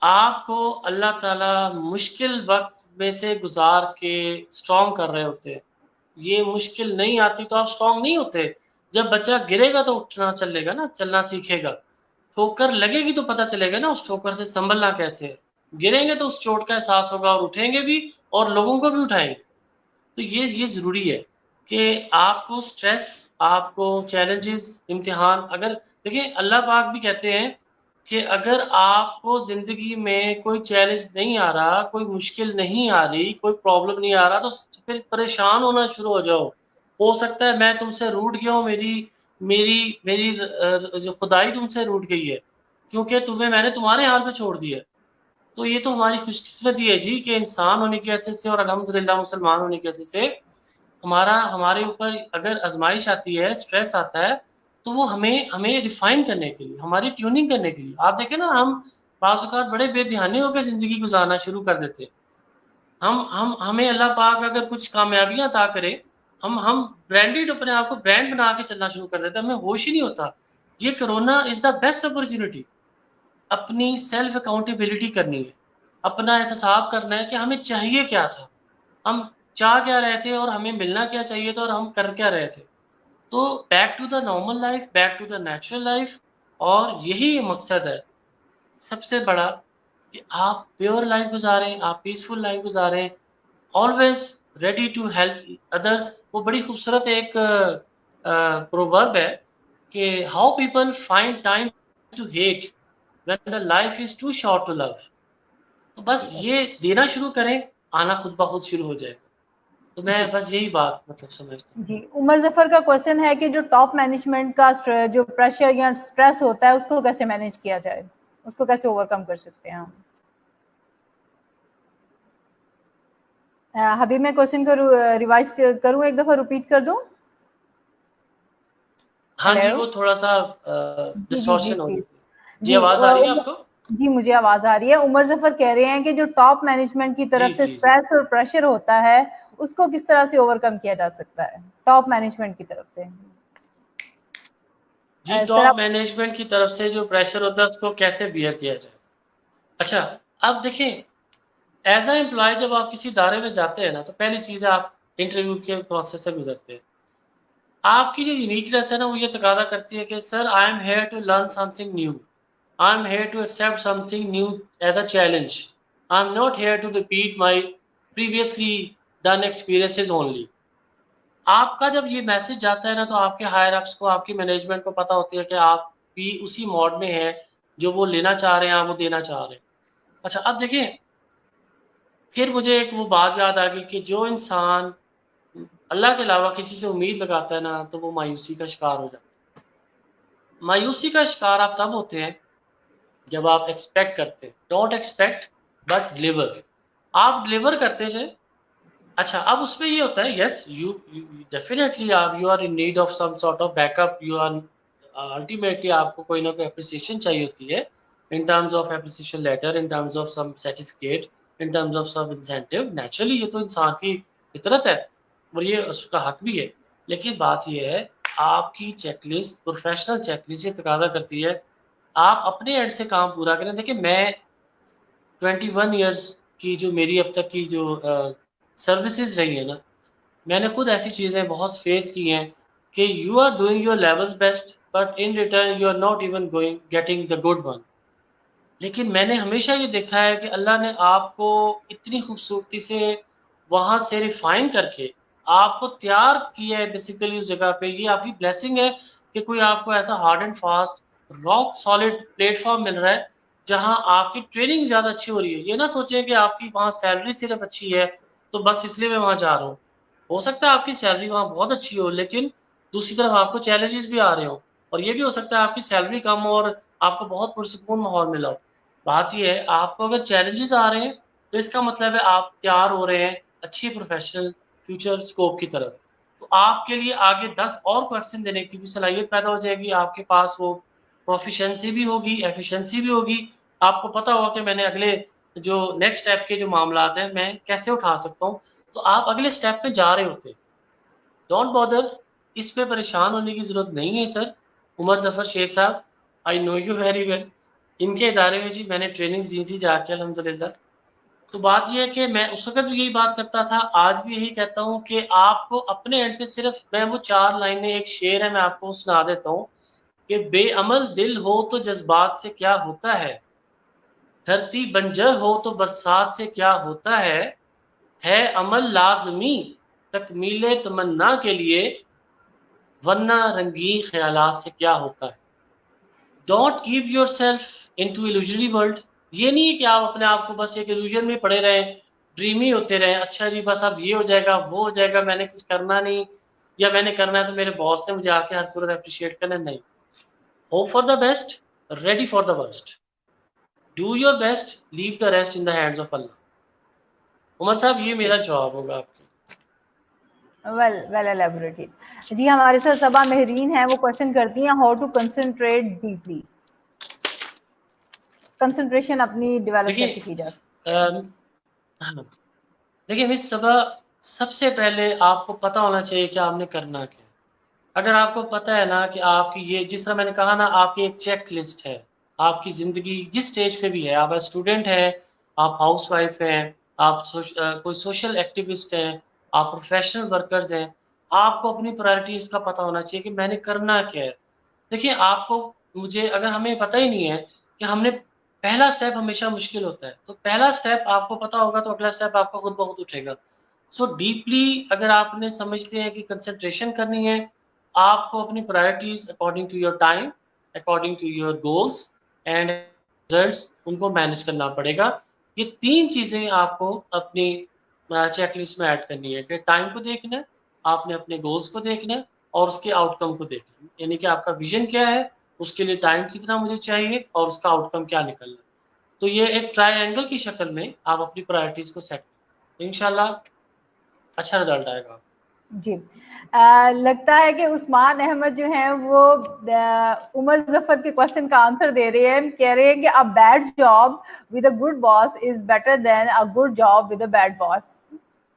Speaker 2: आपको अल्लाह ताला मुश्किल वक़्त में से गुज़ार के स्ट्रॉन्ग कर रहे होते हैं। ये मुश्किल नहीं आती तो आप स्ट्रॉन्ग नहीं होते। जब बच्चा गिरेगा तो उठना चलेगा ना, चलना सीखेगा। ठोकर लगेगी तो पता चलेगा ना उस ठोकर से संभलना कैसे है। गिरेंगे तो उस चोट का एहसास होगा और उठेंगे भी और लोगों को भी उठाएँगे। तो ये ज़रूरी है कि आपको स्ट्रेस, आपको चैलेंजेस, इम्तिहान, अगर देखिए अल्लाह पाक भी कहते हैं कि अगर आपको ज़िंदगी में कोई चैलेंज नहीं आ रहा, कोई मुश्किल नहीं आ रही, कोई प्रॉब्लम नहीं आ रहा, तो फिर परेशान होना शुरू हो जाओ। हो सकता है मैं तुमसे रूठ गया हूँ, मेरी मेरी मेरी जो खुदाई तुमसे रूठ गई है, क्योंकि तुम्हें मैंने तुम्हारे हाल पे छोड़ दिया है। तो ये तो हमारी खुशकिस्मती है जी कि इंसान होने की वजह से और अल्हम्दुलिल्लाह मुसलमान होने की वजह से हमारे ऊपर अगर आज़माइश आती है, स्ट्रेस आता है, तो वो हमें हमें रिफ़ाइन करने के लिए, हमारी ट्यूनिंग करने के लिए। आप देखें ना, हम बाज़ औक़ात बड़े बेध्यानी होकर ज़िंदगी गुज़ारना शुरू कर देते हैं। हम हमें अल्लाह पाक अगर कुछ कामयाबियाँ अता करे, हम ब्रांडेड अपने आप को ब्रांड बना के चलना शुरू कर देते हैं, हमें होश ही नहीं होता। ये corona is the best opportunity, अपनी सेल्फ अकाउंटेबिलिटी करनी है। अपना एहतसाब करना है कि हमें चाहिए क्या था, हम चाह क्या रहे थे और हमें मिलना क्या चाहिए था और हम कर क्या रहे थे। तो back to the normal life, back to the natural life, और यही मकसद है सबसे बड़ा कि आप प्योर लाइफ गुजारें, आप पीसफुल लाइफ गुजारें, always ready to help others. वो बड़ी खूबसूरत एक प्रोवर्ब है कि how people find time to hate when the life is too short to love. तो बस
Speaker 1: जी
Speaker 2: ये देना शुरू करें, आना खुद ब खुद शुरू हो जाएगा। तो मैं
Speaker 1: जी
Speaker 2: बस यही बात मतलब समझता हूँ।
Speaker 1: जी। उमर जफर का क्वेश्चन है कि जो टॉप मैनेजमेंट का जो प्रेशर या स्ट्रेस होता है उसको कैसे मैनेज किया जाए, उसको कैसे ओवरकम कर सकते हैं हम। अभी मैं क्वेश्चन को रिवाइज करूं, एक दफा रिपीट कर दूं।
Speaker 2: हाँ जी,
Speaker 1: हेलो।
Speaker 2: वो थोड़ा सा
Speaker 1: जी जी जी
Speaker 2: डिस्टॉर्शन हो
Speaker 1: जी
Speaker 2: रही थी। जी,
Speaker 1: जी।
Speaker 2: आवाज आ रही है आपको?
Speaker 1: जी मुझे आवाज आ रही है। उमर जफर कह रहे हैं कि जो टॉप मैनेजमेंट की
Speaker 2: जी
Speaker 1: तरफ से
Speaker 2: प्लीज।
Speaker 1: स्ट्रेस और प्रेशर होता है उसको किस तरह से ओवरकम किया जा सकता है टॉप मैनेजमेंट की तरफ से।
Speaker 2: जी,
Speaker 1: सर
Speaker 2: टॉप
Speaker 1: आप।
Speaker 2: मैनेजमेंट की तरफ से जो प्रेशर होता है उसको कैसे बियर किया जाए। अच्छा, अब देखें, एज अ एम्प्लॉय जब आप किसी इदारे में जाते हैं ना, तो पहली चीज़ है आप इंटरव्यू के प्रोसेस से गुजरते हैं। आपकी जो यूनिकनेस है ना, वो ये तकाजा करती है कि sir I am here to learn something new, I am here to accept something new as a challenge, I am not here to repeat my previously done experiences only. आपका जब ये मैसेज जाता है ना, तो आपके हायर अप्स को, आपकी मैनेजमेंट को पता होती है कि आप भी उसी मोड में हैं जो वो लेना चाह रहे हैं, आप वो देना चाह रहे हैं। अच्छा, अब देखिए, फिर मुझे एक वो बात याद आ गई कि जो इंसान अल्लाह के अलावा किसी से उम्मीद लगाता है ना, तो वो मायूसी का शिकार हो जाता है। मायूसी का शिकार आप तब होते हैं जब आप एक्सपेक्ट करते हैं। Don't expect but deliver. आप डिलीवर करते हैं। अच्छा, अब उसमें ये होता है, यस यू डेफिनेटली आप you are in need of some sort of backup, you are ultimately आपको कोई ना कोई अप्रिसिएशन चाहिए होती है, in terms of appreciation letter, in terms of some certificate, in terms of some incentive. Naturally ये तो इंसान की फितरत है और ये उसका हक भी है। लेकिन बात ये है, आपकी चेकलिस्ट, प्रोफेशनल चेकलिस्ट ये तकाजा करती है आप अपने एंड से काम पूरा करें। देखिए, मैं 21 ईयर्स की जो मेरी अब तक की जो सर्विसेज रही है ना, मैंने खुद ऐसी चीज़ें बहुत फेस की हैं कि you are doing your levels best, but in return you are not even going getting the good one. लेकिन मैंने हमेशा ये देखा है कि अल्लाह ने आपको इतनी खूबसूरती से वहाँ से रिफाइन करके आपको तैयार किया है बेसिकली उस जगह पे। ये आपकी ब्लेसिंग है कि कोई आपको ऐसा hard and fast rock solid platform मिल रहा है जहाँ आपकी ट्रेनिंग ज़्यादा अच्छी हो रही है। ये ना सोचें कि आपकी वहाँ सैलरी सिर्फ अच्छी है तो बस इसलिए मैं वहाँ जा रहा हूँ। हो सकता है आपकी सैलरी वहाँ बहुत अच्छी हो, लेकिन दूसरी तरफ आपको चैलेंजेस भी आ रहे हो, और ये भी हो सकता है आपकी सैलरी कम हो और आपको बहुत पुरसुकून माहौल मिला हो। बात ये है, आपको अगर चैलेंजेस आ रहे हैं तो इसका मतलब है आप तैयार हो रहे हैं अच्छी प्रोफेशनल फ्यूचर स्कोप की तरफ। तो आपके लिए आगे 10 और क्वेश्चन देने की भी सलाहियत पैदा हो जाएगी, आपके पास वो प्रोफिशेंसी भी होगी, एफिशिएंसी भी होगी। आपको पता होगा कि मैंने अगले जो नेक्स्ट स्टेप के जो मामलात हैं मैं कैसे उठा सकता हूँ। तो आप अगले स्टेप पे जा रहे होते हैं। डोंट बॉदर, इस पे परेशान होने की ज़रूरत नहीं है सर। उमर ज़फ़र शेख साहब, I know you very well. इनके इदारे में जी मैंने ट्रेनिंग्स दी थी जाके अल्हम्दुलिल्लाह। तो बात ये है कि मैं उस वक़्त भी यही बात करता था, आज भी यही कहता हूँ कि आपको अपने एंड पे सिर्फ मैं वो 4 लाइनें, एक शेर है मैं आपको सुना देता हूँ कि बेअमल दिल हो तो जज़्बात से क्या होता है, धरती बंजर हो तो बरसात से क्या होता है अमल लाज़मी तकमीले तमन्ना के लिए, वरना रंगीन ख्यालात से क्या होता है। Don't keep yourself into illusionary world. ये नहीं है कि आप अपने आप को बस एक इल्यूजन में पड़े रहें, ड्रीमी होते रहें, अच्छा जी बस अब ये हो जाएगा वो हो जाएगा, मैंने कुछ करना नहीं, या मैंने करना है तो मेरे बॉस ने मुझे आके हर सूरत अप्रिशिएट करना। नहीं, hope for the best, ready for the worst, do your best, leave the rest in the hands of Allah. Umar साहब, ये
Speaker 1: जी
Speaker 2: मेरा जवाब होगा आपको।
Speaker 1: Well well elaborated. जी हमारे साथ सबा मेहरीन है, वो क्वेश्चन करती हैं how to concentrate deeply, concentration अपनी डेवलप
Speaker 2: देखिए,
Speaker 1: कैसे की जा सकती
Speaker 2: हाँ, देखिए मिस सबा, सबसे पहले आपको पता होना चाहिए कि आपने करना क्या है। अगर आपको पता है ना कि आपकी ये, जिस तरह मैंने कहा ना, आपकी एक चेक लिस्ट है, आपकी ज़िंदगी जिस स्टेज पे भी है, आप स्टूडेंट हैं, आप हाउसवाइफ हैं, आप कोई सोशल एक्टिविस्ट हैं, आप प्रोफेशनल वर्कर्स हैं, आपको अपनी प्रायोरिटीज़ का पता होना चाहिए कि मैंने करना क्या है। देखिए आपको मुझे अगर हमें पता ही नहीं है कि हमने पहला स्टेप हमेशा मुश्किल होता है, तो पहला स्टेप आपको पता होगा तो अगला स्टेप आपका खुद ब खुद उठेगा। सो डीपली अगर आपने समझते हैं कि कंसंट्रेशन करनी है, आपको अपनी priorities according to your time, according to your goals and results उनको मैनेज करना पड़ेगा। ये 3 चीज़ें आपको अपनी चेकलिस्ट में ऐड करनी है कि टाइम को देखना है, आपने अपने गोल्स को देखना है और उसके आउटकम को देखना है। यानी कि आपका विज़न क्या है, उसके लिए टाइम कितना मुझे चाहिए और उसका आउटकम क्या निकलना है। तो ये एक ट्रायंगल की शक्ल में आप अपनी प्रायोरिटीज़ को सेट करें। इंशाल्लाह अच्छा रिज़ल्ट आएगा।
Speaker 1: जी। लगता है कि उस्मान अहमद जो हैं वो उमर जफर के क्वेश्चन का आंसर दे रहे हैं, कह रहे हैं कि a bad job with a good boss is better than a good job with a bad boss.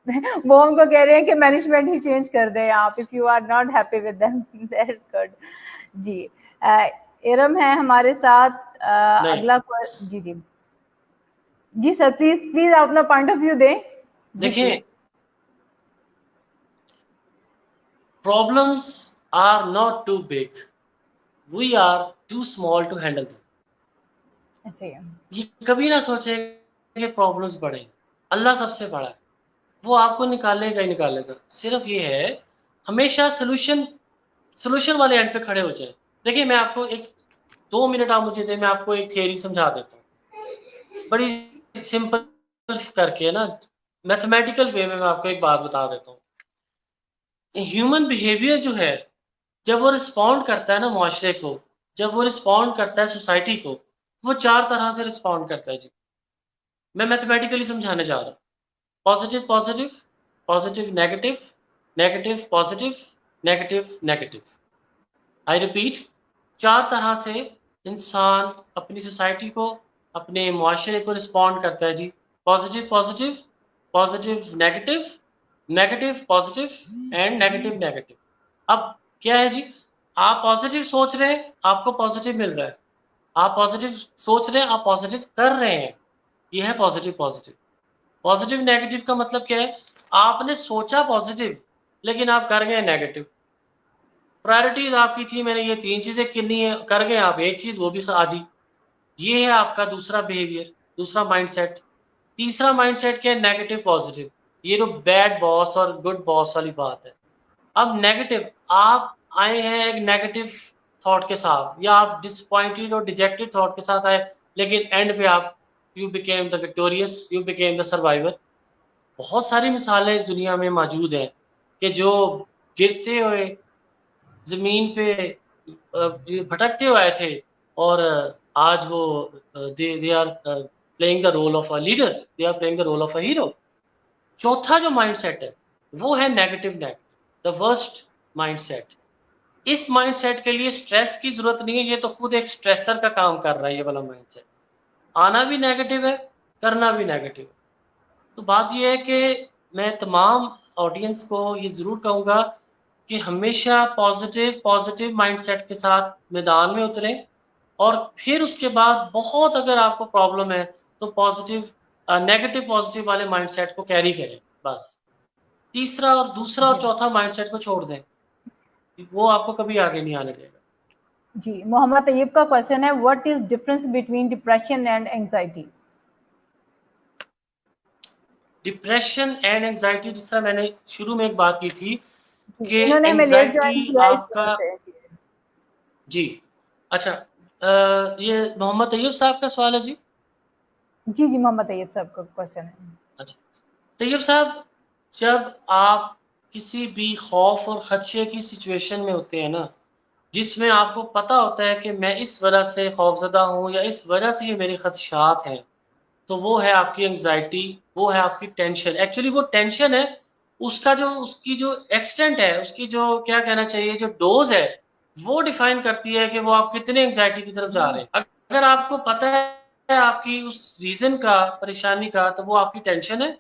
Speaker 1: वो हमको कह रहे हैं कि मैनेजमेंट ही चेंज कर दें आप, if you are not happy with them. That's good. जी। इरम है हमारे साथ।
Speaker 2: नहीं,
Speaker 1: अगला जी जी जी सर, प्लीज प्लीज आप अपना पॉइंट ऑफ व्यू दें जी
Speaker 2: देखिए
Speaker 1: please.
Speaker 2: Problems are not too big, we are too small to handle them.
Speaker 1: ऐसे ही।
Speaker 2: ये कभी ना सोचे कि प्रॉब्लम्स बड़े हैं, अल्लाह सबसे बड़ा है, वो आपको निकालेगा ही निकालेगा। सिर्फ ये है हमेशा सॉल्यूशन वाले एंड पे खड़े हो जाए। देखिए मैं आपको एक 2 मिनट आप मुझे दें, मैं आपको एक थ्योरी समझा देता हूँ। बड़ी सिंपल करके ना मैथमेटिकल वे में मैं आपको एक बात बता देता हूँ। ह्यूमन बिहेवियर जो है, जब वो रिस्पॉन्ड करता है ना मुआशरे को, जब वो रिस्पॉन्ड करता है सोसाइटी को, वो 4 तरह से रिस्पॉन्ड करता है जी। मैं मैथमेटिकली समझाने जा रहा हूँ। Positive positive, positive negative, negative positive, negative negative. I repeat, 4 तरह से इंसान अपनी सोसाइटी को, अपने मुआशरे को रिस्पॉन्ड करता है जी। Positive positive, positive negative, negative positive and negative negative. अब क्या है जी, आप पॉजिटिव सोच रहे हैं, आपको पॉजिटिव मिल रहा है। आप पॉजिटिव सोच रहे हैं, आप पॉजिटिव कर रहे हैं। ये है पॉजिटिव पॉजिटिव। पॉजिटिव नेगेटिव का मतलब क्या है, आपने सोचा पॉजिटिव लेकिन आप कर गए नेगेटिव। प्रायोरिटीज आपकी थी मैंने ये 3 चीजें करनी है, कर गए आप एक चीज, वो भी आधी। ये है आपका दूसरा बिहेवियर, दूसरा माइंडसेट। तीसरा माइंडसेट क्या है, नेगेटिव पॉजिटिव। ये जो बैड बॉस और गुड बॉस वाली बात है। अब नेगेटिव, आप आए हैं एक नेगेटिव थॉट के साथ, या आप डिसअपॉइंटेड और डिजेक्टेड थॉट के साथ आए, लेकिन एंड पे आप you became the victorious, you became the survivor. बहुत सारी मिसालें इस दुनिया में मौजूद हैं कि जो गिरते हुए ज़मीन पे भटकते हुए आए थे और आज वो they are playing the role of a leader, they are playing the role of a hero. चौथा जो माइंडसेट है वो है negative negative, the worst mindset. इस माइंडसेट के लिए स्ट्रेस की जरूरत नहीं है, ये तो खुद एक स्ट्रेसर का काम कर रहा है ये वाला माइंडसेट। आना भी नेगेटिव है, करना भी नेगेटिव है। तो बात ये है कि मैं तमाम ऑडियंस को ये ज़रूर कहूँगा कि हमेशा पॉजिटिव पॉजिटिव माइंडसेट के साथ मैदान में उतरें, और फिर उसके बाद बहुत अगर आपको प्रॉब्लम है तो पॉजिटिव नेगेटिव पॉजिटिव वाले माइंडसेट को कैरी करें बस। तीसरा और दूसरा और
Speaker 1: जी
Speaker 2: चौथा माइंडसेट को छोड़ दें, वो आपको कभी आगे नहीं आने देगा।
Speaker 1: जी। मोहम्मद तैयब का क्वेश्चन है, what is difference between depression and anxiety.
Speaker 2: Depression and anxiety, जिससे मैंने शुरू में एक बात की थी कि
Speaker 1: इन्होंने हमें लेट
Speaker 2: एंजाइटी
Speaker 1: ज्वाइन किया इस
Speaker 2: आपका,
Speaker 1: वजह से।
Speaker 2: जी अच्छा, ये मोहम्मद तैयब साहब का सवाल है जी।
Speaker 1: जी जी, मोहम्मद तैयब साहब का क्वेश्चन है।
Speaker 2: अच्छा तैयब साहब, जब आप किसी भी खौफ और खदशे की सिचुएशन में होते हैं ना, जिसमें आपको पता होता है कि मैं इस वजह से खौफजदा हूँ या इस वजह से ये मेरे खदशात हैं, तो वो है आपकी एंग्जाइटी, वो है आपकी टेंशन। एक्चुअली वो टेंशन है, उसका जो उसकी जो एक्सटेंट है, उसकी जो क्या कहना चाहिए जो डोज है, वो डिफाइन करती है कि वो आप कितने एंग्जाइटी की तरफ जा रहे हैं। अगर आपको पता है आपकी उस रीजन का, परेशानी का, तो वो आपकी टेंशन है।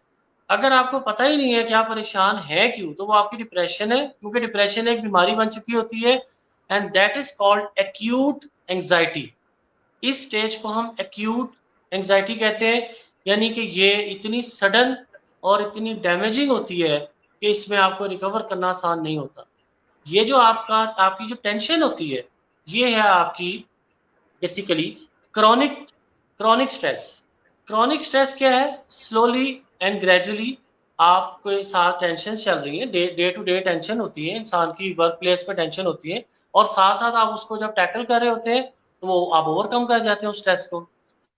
Speaker 2: अगर आपको पता ही नहीं है कि आप परेशान हैं क्यों, तो वो आपकी डिप्रेशन है, क्योंकि डिप्रेशन एक बीमारी बन चुकी होती है, and that is called acute anxiety. इस स्टेज को हम एक्यूट एंग्जाइटी कहते हैं। यानी कि ये इतनी सडन और इतनी डैमेजिंग होती है कि इसमें आपको रिकवर करना आसान नहीं होता। ये जो आपकी जो टेंशन होती है, ये है आपकी basically chronic chronic stress. Chronic stress क्या है? स्लोली एंड ग्रेजुअली आपके साथ टेंशन चल रही है, डे टू डे टेंशन होती है, इंसान की वर्क प्लेस पे टेंशन होती है, और साथ साथ आप उसको जब टैकल कर रहे होते हैं तो वो आप ओवरकम कर जाते हैं उस स्ट्रेस को।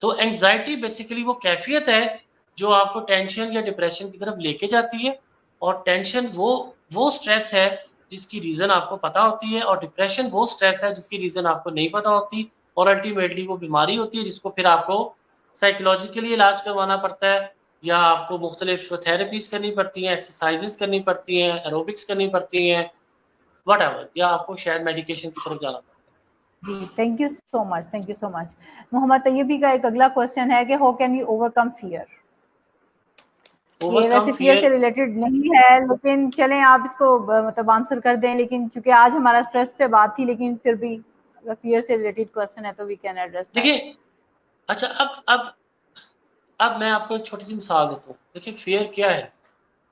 Speaker 2: तो एंग्जाइटी बेसिकली वो कैफियत है जो आपको टेंशन या डिप्रेशन की तरफ लेके जाती है, और टेंशन वो स्ट्रेस है जिसकी रीज़न आपको पता होती है, और डिप्रेशन वो स्ट्रेस है जिसकी रीज़न आपको नहीं पता होती, और अल्टीमेटली वो बीमारी होती है जिसको फिर आपको साइकोलॉजिकली इलाज करवाना पड़ता है, या आपको मुख्तलिफ थेरेपीज़ करनी पड़ती हैं, एक्सरसाइजेज़ करनी पड़ती हैं, एरोबिक्स करनी पड़ती हैं, व्हाटएवर, या आपको शायद मेडिकेशन की तरफ जाना पड़ता है।
Speaker 1: जी, thank you so much, thank you so much. Mohammad Tayyabi का एक अगला क्वेश्चन है कि how can we overcome fear? ये
Speaker 2: ओवरकम
Speaker 1: वैसे फियर से
Speaker 2: फियर।
Speaker 1: रिलेटेड नहीं है, लेकिन चलें आप इसको मतलब आंसर कर दें, लेकिन चूंकि आज हमारा स्ट्रेस पे बात थी, लेकिन फिर भी अगर फियर से रिलेटेड क्वेश्चन है तो वी कैन एड्रेस दैट।
Speaker 2: देखिए, अच्छा, अब मैं आपको एक छोटी सी मिसाल देता हूँ। देखिए, फियर क्या है?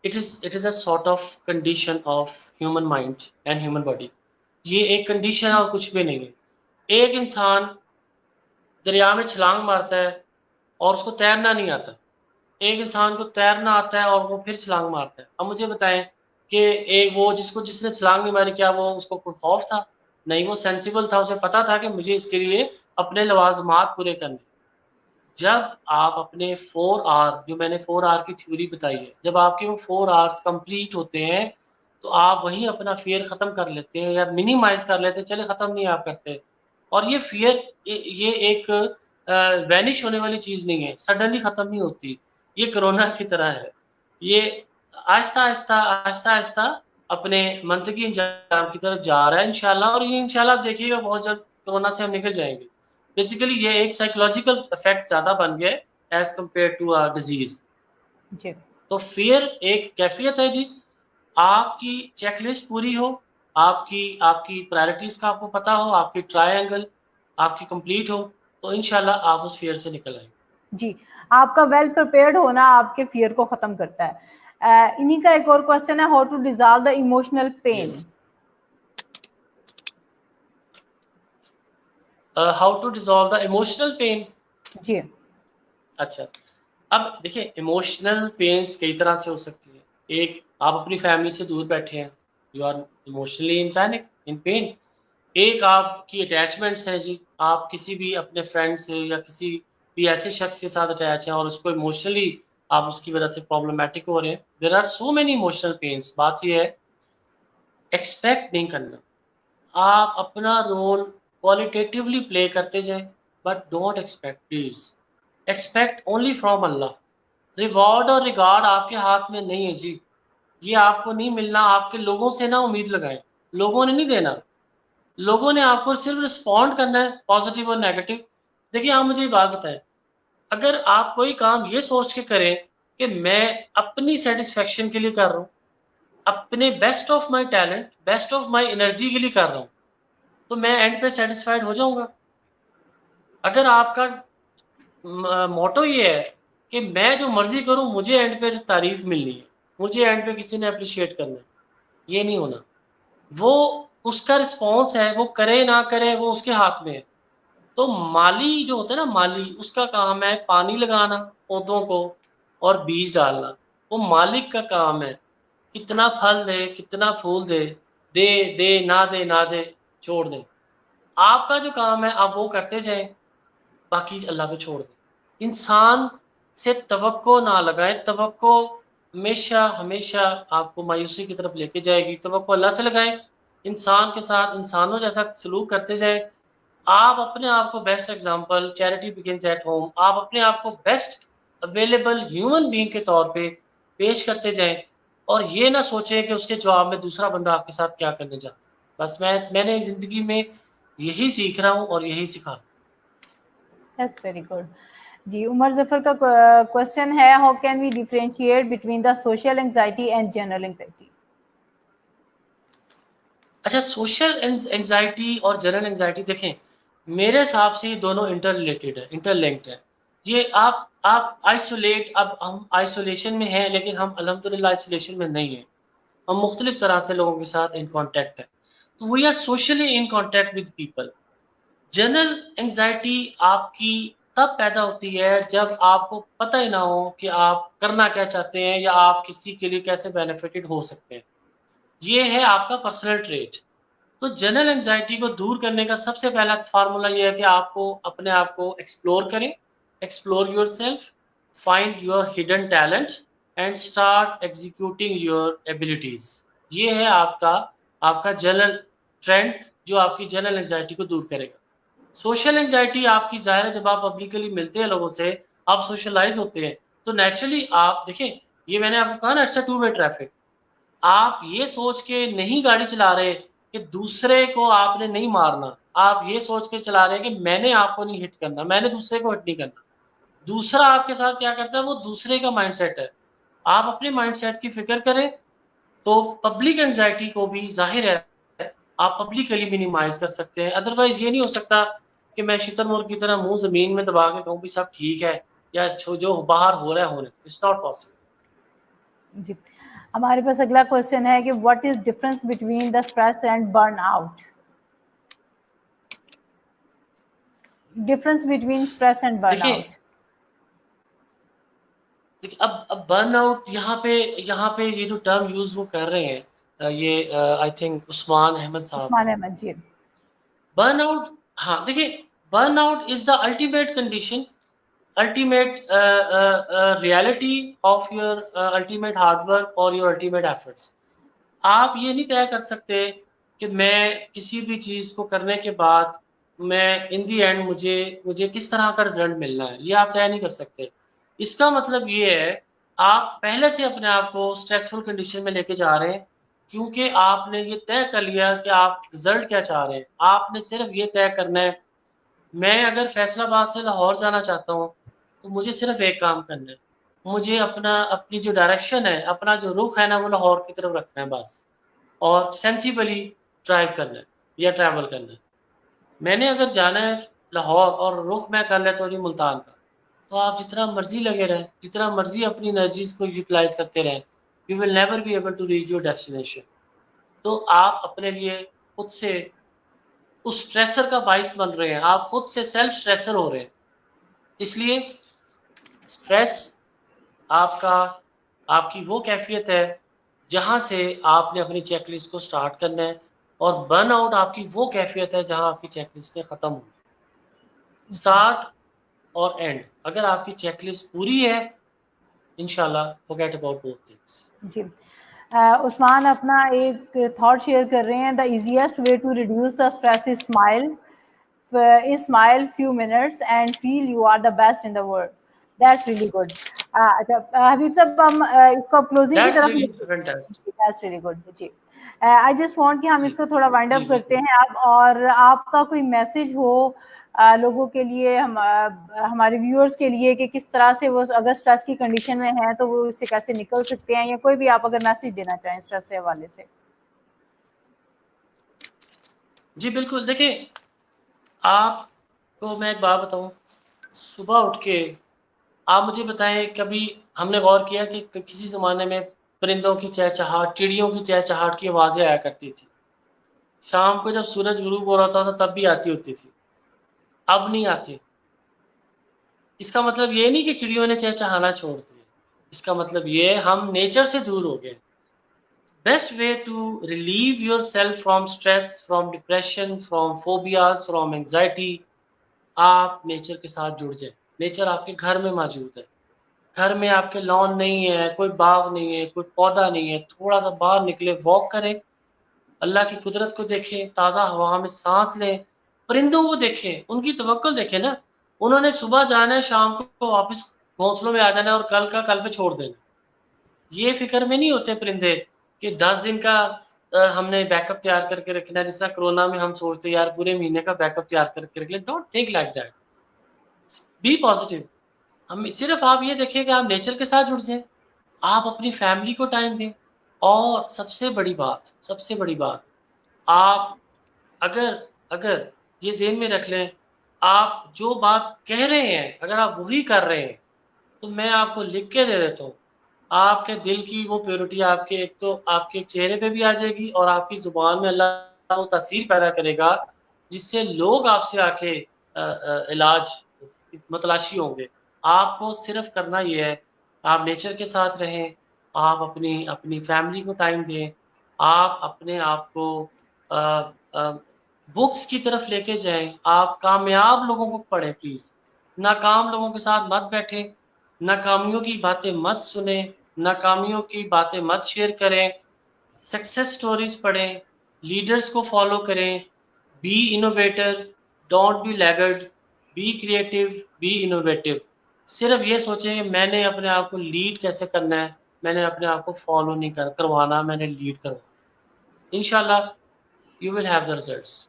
Speaker 2: It is a sort of condition of human mind and human body. ये एक कंडीशन है और कुछ भी नहीं है। एक इंसान दरिया में छलांग मारता है और उसको तैरना नहीं आता। एक इंसान को तैरना आता है और वो फिर छलांग मारता है। अब मुझे बताएं कि एक वो जिसने छलांग नहीं मारी, क्या वो उसको कोई खौफ था? नहीं, वो सेंसिबल था, उसे पता था कि मुझे इसके लिए अपने लवाजमात पूरे करने। जब आप अपने 4 आवर, जो मैंने 4 आवर की थ्योरी बताई है, जब आपके वो 4 आवर्स कंप्लीट होते हैं तो आप वहीं अपना फियर ख़त्म कर लेते हैं या मिनिमाइज़ कर लेते हैं। चले, ख़त्म नहीं आप करते। और ये फियर ये एक वैनिश होने वाली चीज़ नहीं है, सडनली ख़त्म नहीं होती। ये कोरोना की तरह है। ये आहिस्ता-आहिस्ता, आहिस्ता-आहिस्ता अपने मंतकी अंजाम की तरफ जा रहा है इंशाल्लाह, और ये इंशाल्लाह आप देखिएगा बहुत जल्द कोरोना से हम निकल जाएँगे। बेसिकली ये एक साइकोलॉजिकल इफेक्ट ज़्यादा बन गया है as compare to a disease.
Speaker 1: जी,
Speaker 2: तो फ़ियर एक कैफ़ियत है जी। आपकी चेकलिस्ट पूरी हो, आपकी आपकी प्रायोरिटीज़ का आपको पता हो, आपकी ट्रायंगल आपकी कंप्लीट हो, तो इंशाल्लाह आप उस फ़ियर से निकल आएँगे।
Speaker 1: जी, आपका वेल प्रिपेयर्ड होना आपके फियर को खत्म करता है। इन्हीं का एक और क्वेश्चन है, how to dissolve the emotional pain?
Speaker 2: Yes. How to dissolve the emotional pain?
Speaker 1: जी,
Speaker 2: अच्छा, अब देखिए, इमोशनल पेन्स कई तरह से हो सकती है। एक, आप अपनी फैमिली से दूर बैठे हैं, you are emotionally in panic, in pain. एक आपकी अटैचमेंट्स हैं जी, आप किसी भी अपने फ्रेंड से या किसी भी ऐसे शख्स के साथ अटैच हैं और उसको इमोशनली आप उसकी वजह से प्रॉब्लमैटिक हो रहे हैं। There are so many emotional pains. बात ये है, एक्सपेक्ट नहीं करना। आप अपना रोल क्वालिटेटिवली प्ले करते जाएँ, but don't expect please. Expect only from Allah. Reward और रिगार्ड आपके हाथ में नहीं है जी। ये आपको नहीं मिलना, आपके लोगों से ना उम्मीद लगाएँ। लोगों ने नहीं देना। लोगों ने आपको सिर्फ रिस्पॉन्ड करना है, पॉजिटिव और नेगेटिव। देखिए, आप मुझे एक बात बताएं, अगर आप कोई काम ये सोच के करें कि मैं अपनी सेटिस्फेक्शन के लिए कर रहा हूँ, अपने best of my talent, best of my energy के लिए कर रहा हूँ, तो मैं एंड पे सेटिस्फाइड हो जाऊंगा। अगर आपका मोटो ये है कि मैं जो मर्जी करूँ, मुझे एंड पे तारीफ मिलनी है, मुझे एंड पे किसी ने अप्रिशिएट करना है, ये नहीं होना। वो उसका रिस्पॉन्स है, वो करे ना करे वो उसके हाथ में है। तो माली जो होता है ना, माली, उसका काम है पानी लगाना पौधों को और बीज डालना। वो मालिक का काम है, कितना फल दे, कितना फूल दे, दे दे ना दे ना दे, छोड़ दे। आपका जो काम है आप वो करते जाएं, बाकी अल्लाह पे छोड़ दें। इंसान से तवक्को ना लगाएं। तवक्को हमेशा हमेशा आपको मायूसी की तरफ लेके जाएगी। तवक्को अल्लाह से लगाएं, इंसान के साथ इंसानों जैसा सलूक करते जाएं। आप अपने आप को best example, charity begins at home, आप अपने आप को बेस्ट अवेलेबल ह्यूमन बीइंग के तौर पे पेश करते जाएं, और ये ना सोचें कि उसके जवाब में दूसरा बंदा आपके साथ क्या करने जा। बस मैंने ज़िंदगी में यही सीख रहा हूँ और यही सिखा।
Speaker 1: That's very good. जी, उमर जफर का क्वेश्चन है, how can we differentiate between the social anxiety and general anxiety?
Speaker 2: अच्छा, सोशल एंजाइटी और जनरल एंजाइटी, देखें, मेरे हिसाब से ये दोनों इंटर रिलेटेड है, इंटरलिंक्ड है। ये आप आप आइसोलेट, अब हम आइसोलेशन में हैं, लेकिन हम अल्हम्दुलिल्लाह आइसोलेशन में नहीं हैं। हम मुख्तलिफ तरह से लोगों के साथ इन कॉन्टैक्ट हैं, तो we are socially in contact with people. General anxiety आपकी तब पैदा होती है जब आपको पता ही ना हो कि आप करना क्या चाहते हैं या आप किसी के लिए कैसे बेनिफिटेड हो सकते हैं। ये है आपका पर्सनल ट्रेट। तो जनरल एंग्जाइटी को दूर करने का सबसे पहला फार्मूला ये है कि आपको अपने आप को एक्सप्लोर करें, explore yourself, find your hidden talent and start executing your abilities. ये है आपका आपका जनरल ट्रेंड जो आपकी जनरल एंग्जाइटी को दूर करेगा। सोशल एंग्जाइटी आपकी ज़ाहिर है, जब आप पब्लिकली मिलते हैं लोगों से, आप सोशलाइज होते हैं, तो नेचुरली आप देखिए, ये मैंने आपको कहा ना, it's a two way traffic. आप ये सोच के नहीं गाड़ी चला रहे कि दूसरे को आपने नहीं मारना, आप ये सोच के चला रहे हैं कि मैंने आपको नहीं हिट करना, मैंने दूसरे को हिट नहीं करना। दूसरा आपके साथ क्या करता है, वो दूसरे का माइंडसेट है। आप अपने माइंडसेट की फिक्र करें, तो पब्लिक एंग्जाइटी को भी ज़ाहिर है आप पब्लिकली मिनिमाइज कर सकते हैं। अदरवाइज ये नहीं हो सकता कि मैं शुतुरमुर्ग की तरह मुंह जमीन में दबा के कहूँ भी सब ठीक है या जो बाहर हो रहा है होने, इट्स नॉट पॉसिबल।
Speaker 1: जी, हमारे पास अगला क्वेश्चन है कि what is difference between the stress and burn out. Difference between stress and burn
Speaker 2: देखिए
Speaker 1: आउट।
Speaker 2: देखिए, अब बर्नआउट यहाँ पे ये जो टर्म यूज वो कर रहे हैं, ये आई थिंक उस्मान अहमद साहब।
Speaker 1: उस्मान अहमद जी।
Speaker 2: बर्नआउट, हाँ देखिए, burnout is the ultimate condition, ultimate reality of your ultimate hard work or your ultimate efforts। आप ये नहीं तय कर सकते कि मैं किसी भी चीज़ को करने के बाद मैं इन दी एंड मुझे मुझे किस तरह का रिजल्ट मिलना है, ये आप तय नहीं कर सकते। इसका मतलब ये है, आप पहले से अपने आप को स्ट्रेसफुल कंडीशन में लेके जा रहे हैं, क्योंकि आपने ये तय कर लिया कि आप रिजल्ट क्या चाह रहे हैं। आपने सिर्फ ये तय करना है, मैं अगर फैसलाबाद से लाहौर जाना चाहता हूँ, तो मुझे सिर्फ एक काम करना है, मुझे अपनी जो डायरेक्शन है, अपना जो रुख है ना, वो लाहौर की तरफ रखना है बस, और सेंसिबली ड्राइव करना है या ट्रैवल करना है। मैंने अगर जाना है लाहौर और रुख मैं कर लेता हूँ मुल्तान का, तो आप जितना मर्जी लगे रहें, जितना मर्जी अपनी एनर्जीज को यूटिलाइज करते रहें, you will never be able to reach your destination. तो आप अपने लिए खुद से उस स्ट्रेसर का बाइस बन रहे हैं, आप खुद से सेल्फ स्ट्रेसर हो रहे हैं। इसलिए स्ट्रेस आपका आपकी वो कैफियत है जहाँ से आपने अपनी चेकलिस्ट को स्टार्ट करना है, और बर्नआउट आपकी वो कैफियत है जहाँ आपकी चेकलिस्ट ने ख़त्म हो। स्टार्ट और एंड, अगर आपकी चेकलिस्ट पूरी है, इंशाल्लाह फॉरगेट अबाउट बोथ थिंग्स।
Speaker 1: जी, उस्मान अपना एक थॉट शेयर कर रहे हैं। The easiest way to reduce the stress is smile few minutes and feel you are the best in the world. That's really good. अच्छा हबीब साहब, हम इसको क्लोजिंग की
Speaker 2: दैट्स
Speaker 1: तरफ,
Speaker 2: really fantastic.
Speaker 1: that's really good जी। आई जस्ट वांट कि हम
Speaker 2: जी
Speaker 1: इसको थोड़ा वाइंड
Speaker 2: जी
Speaker 1: अप करते
Speaker 2: बिल्कुल।
Speaker 1: हैं अब, और आपका कोई मैसेज हो लोगों के लिए, हमारे व्यूअर्स के लिए, कि किस तरह से वो अगर स्ट्रेस की कंडीशन में हैं तो वो इससे कैसे निकल सकते हैं, या कोई भी आप अगर मैसेज देना चाहें स्ट्रेस से हवाले से।
Speaker 2: जी बिल्कुल, देखिए, आपको मैं एक बात बताऊं, सुबह उठ के आप मुझे बताएं, कभी हमने गौर किया कि किसी ज़माने में परिंदों की चहचहाहट, चिड़ियों की चहचहाहट की आवाज़ें आया करती थी। शाम को जब सूरज गुरूब हो रहा था तब भी आती होती थी, अब नहीं आती। इसका मतलब ये नहीं कि चिड़ियों ने चहचहाना छोड़ दिया, इसका मतलब ये हम नेचर से दूर हो गए। Best way to relieve yourself from stress, from depression, from phobias, from anxiety, आप नेचर के साथ जुड़ जाए। नेचर आपके घर में मौजूद है। घर में आपके लॉन नहीं है, कोई बाग नहीं है, कोई पौधा नहीं है, थोड़ा सा बाहर निकले, वॉक करें, अल्लाह की कुदरत को देखें, ताज़ा हवा में सांस लें, परिंदों को देखें, उनकी तवक्कुल देखें ना। उन्होंने सुबह जाना है, शाम को वापस घोंसलों में आ जाना है और कल का कल पे छोड़ देना। ये फिक्र में नहीं होते परिंदे कि 10 दिन का हमने बैकअप तैयार करके रखना है, जिस तरह कोरोना में हम सोचते यार पूरे महीने का बैकअप तैयार करके रख ले। Don't think like that, be positive. हम सिर्फ आप ये देखिए कि आप नेचर के साथ जुड़ जाएं, आप अपनी फैमिली को टाइम दें, और सबसे बड़ी बात, आप अगर अगर ये ज़हन में रख लें, आप जो बात कह रहे हैं, अगर आप वही कर रहे हैं, तो मैं आपको लिख के दे देता हूँ, आपके दिल की वो प्योरिटी आपके एक तो आपके चेहरे पे भी आ जाएगी और आपकी ज़ुबान में अल्लाह वो तासीर पैदा करेगा, जिससे लोग आपसे आके इलाज मतलाशी होंगे। आपको सिर्फ करना ये है, आप नेचर के साथ रहें, आप अपनी अपनी फैमिली को टाइम दें, आप अपने आप को अ अ, बुक्स की तरफ लेके जाएँ, आप कामयाब लोगों को पढ़ें प्लीज़, नाकाम लोगों के साथ मत बैठें, नाकामियों की बातें मत सुनें, नाकामियों की बातें मत शेयर करें, सक्सेस स्टोरीज़ पढ़ें, लीडर्स को फॉलो करें, be innovator, don't be laggard, be creative, be innovative. सिर्फ ये सोचें कि मैंने अपने आप को लीड कैसे करना है, मैंने अपने आप को फॉलो नहीं करवाना, मैंने लीड करवाना। इंशाल्लाह you will have the results.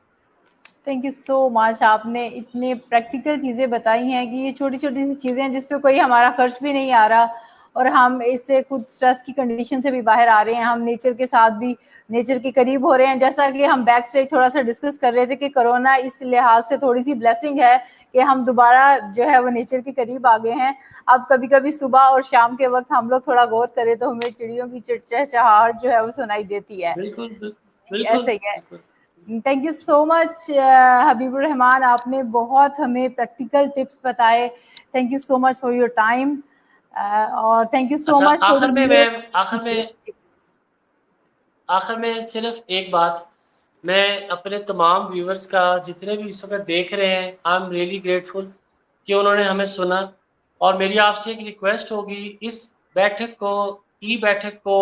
Speaker 1: Thank you so much. आपने इतने प्रैक्टिकल चीज़ें बताई हैं कि ये छोटी-छोटी सी चीज़ें हैं जिस पे कोई हमारा खर्च भी नहीं आ रहा और हम इससे खुद स्ट्रेस की कंडीशन से भी बाहर आ रहे हैं। हम नेचर के साथ भी नेचर के करीब हो रहे हैं। जैसा कि हम बैक स्टेज थोड़ा-सा डिस्कस कर रहे थे कि कोरोना इस लिहाज से थोड़ी-सी ब्लेसिंग है कि हम दोबारा जो है वो नेचर के करीब आ गए हैं। अब कभी-कभी सुबह और शाम के वक़्त हम लोग थोड़ा गौर करें तो हमें चिड़ियों की चहचहाहट जो है वो सुनाई देती है।
Speaker 2: बिल्कुल, बिल्कुल,
Speaker 1: ऐसे ही है।
Speaker 2: बिल्कुल।
Speaker 1: Thank you so much Habibur Rahman, आपने बहुत हमें प्रैक्टिकल टिप्स बताए। Thank you so much for your time और थैंक यू सो
Speaker 2: अच्छा,
Speaker 1: मच फॉर
Speaker 2: आखिर में सिर्फ एक बात, मैं अपने तमाम व्यूवर्स का जितने भी इस वक्त देख रहे हैं, आई एम रियली ग्रेटफुल कि उन्होंने हमें सुना। और मेरी आपसे एक रिक्वेस्ट होगी, इस बैठक को ई बैठक को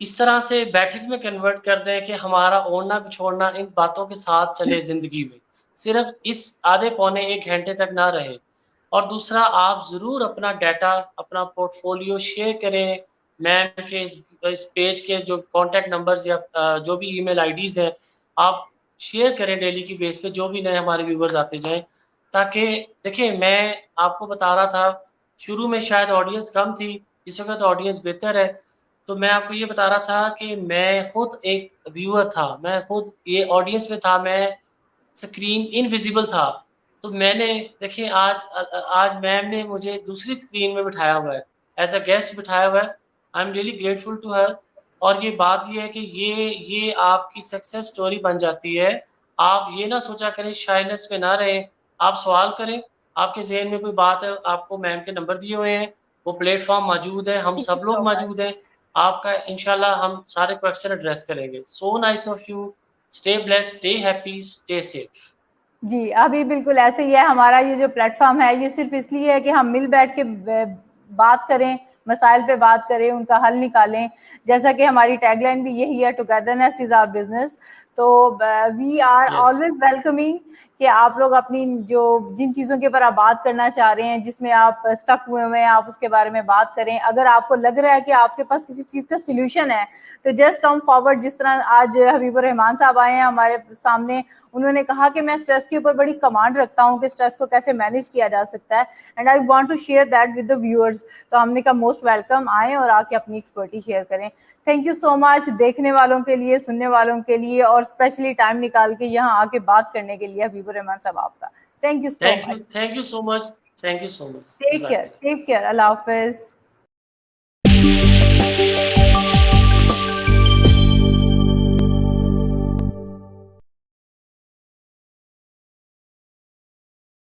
Speaker 2: इस तरह से बैठक में कन्वर्ट कर दें कि हमारा ओढ़ना बिछोड़ना इन बातों के साथ चले ज़िंदगी में, सिर्फ इस आधे पौने 1 घंटे तक ना रहे। और दूसरा, आप ज़रूर अपना डाटा, अपना पोर्टफोलियो शेयर करें। मैम के इस पेज के जो कॉन्टैक्ट नंबर्स या जो भी ईमेल आईडीज़ हैं, आप शेयर करें डेली की बेस पे, जो भी नए हमारे व्यूवर्स आते जाएँ। ताकि देखिए, मैं आपको बता रहा था, शुरू में शायद ऑडियंस कम थी, इस वक़्त ऑडियंस बेहतर है। तो मैं आपको ये बता रहा था कि मैं खुद एक व्यूअर था, मैं खुद ये ऑडियंस में था, मैं स्क्रीन इनविजिबल था। तो मैंने देखिए आज मैम ने मुझे दूसरी स्क्रीन में बिठाया हुआ है, एज़ अ गेस्ट बिठाया हुआ है। I am really grateful to her. और ये बात ये है कि ये आपकी सक्सेस स्टोरी बन जाती है। आप ये ना सोचा करें, शाइनेस में ना रहें, आप सवाल करें, आपके ज़हन में कोई बात है, आपको मैम के नंबर दिए हुए हैं, वो प्लेटफ़ॉर्म मौजूद है, हम
Speaker 1: थैंक यू
Speaker 2: सब
Speaker 1: सो
Speaker 2: लोग
Speaker 1: मच।
Speaker 2: मौजूद हैं। आपका इंशाल्लाह हम सारे क्वेश्चन एड्रेस करेंगे। So nice of you, stay blessed, stay happy, stay safe.
Speaker 1: जी, अभी बिल्कुल ऐसे ही है। हमारा ये जो प्लेटफ़ॉर्म है, ये सिर्फ़ इसलिए है कि हम मिल बैठ के बात करें, मसाइल पे बात करें, उनका हल निकालें। जैसा कि हमारी टैगलाइन भी यही है, टुगेदरनेस इज़ आवर बिज़नेस। तो we are
Speaker 2: yes.
Speaker 1: Always welcoming कि आप लोग अपनी जो जिन चीज़ों के ऊपर आप बात करना चाह रहे हैं, जिसमें आप स्टक हुए हुए हैं, आप उसके बारे में बात करें। अगर आपको लग रहा है कि आपके पास किसी चीज़ का सॉल्यूशन है, तो जस्ट कम फॉरवर्ड। जिस तरह आज हबीबुर रहमान साहब आए हैं हमारे सामने, उन्होंने कहा कि मैं स्ट्रेस के ऊपर बड़ी कमांड रखता हूँ कि स्ट्रेस को कैसे मैनेज किया जा सकता है, and I want to share that with the viewers. तो हमने कहा मोस्ट वेलकम, आए और आके अपनी एक्सपर्टी शेयर करें। थैंक यू सो मच देखने वालों के लिए, सुनने वालों के लिए, और स्पेशली टाइम निकाल के यहाँ आके बात करने के लिए हबीबुर रहमान साहब आपका thank you so much.
Speaker 2: Thank you so much, thank you so much.
Speaker 1: Take care,
Speaker 2: जज़ाकल्लाह।
Speaker 1: टेक केयर, अल्लाह हाफिज।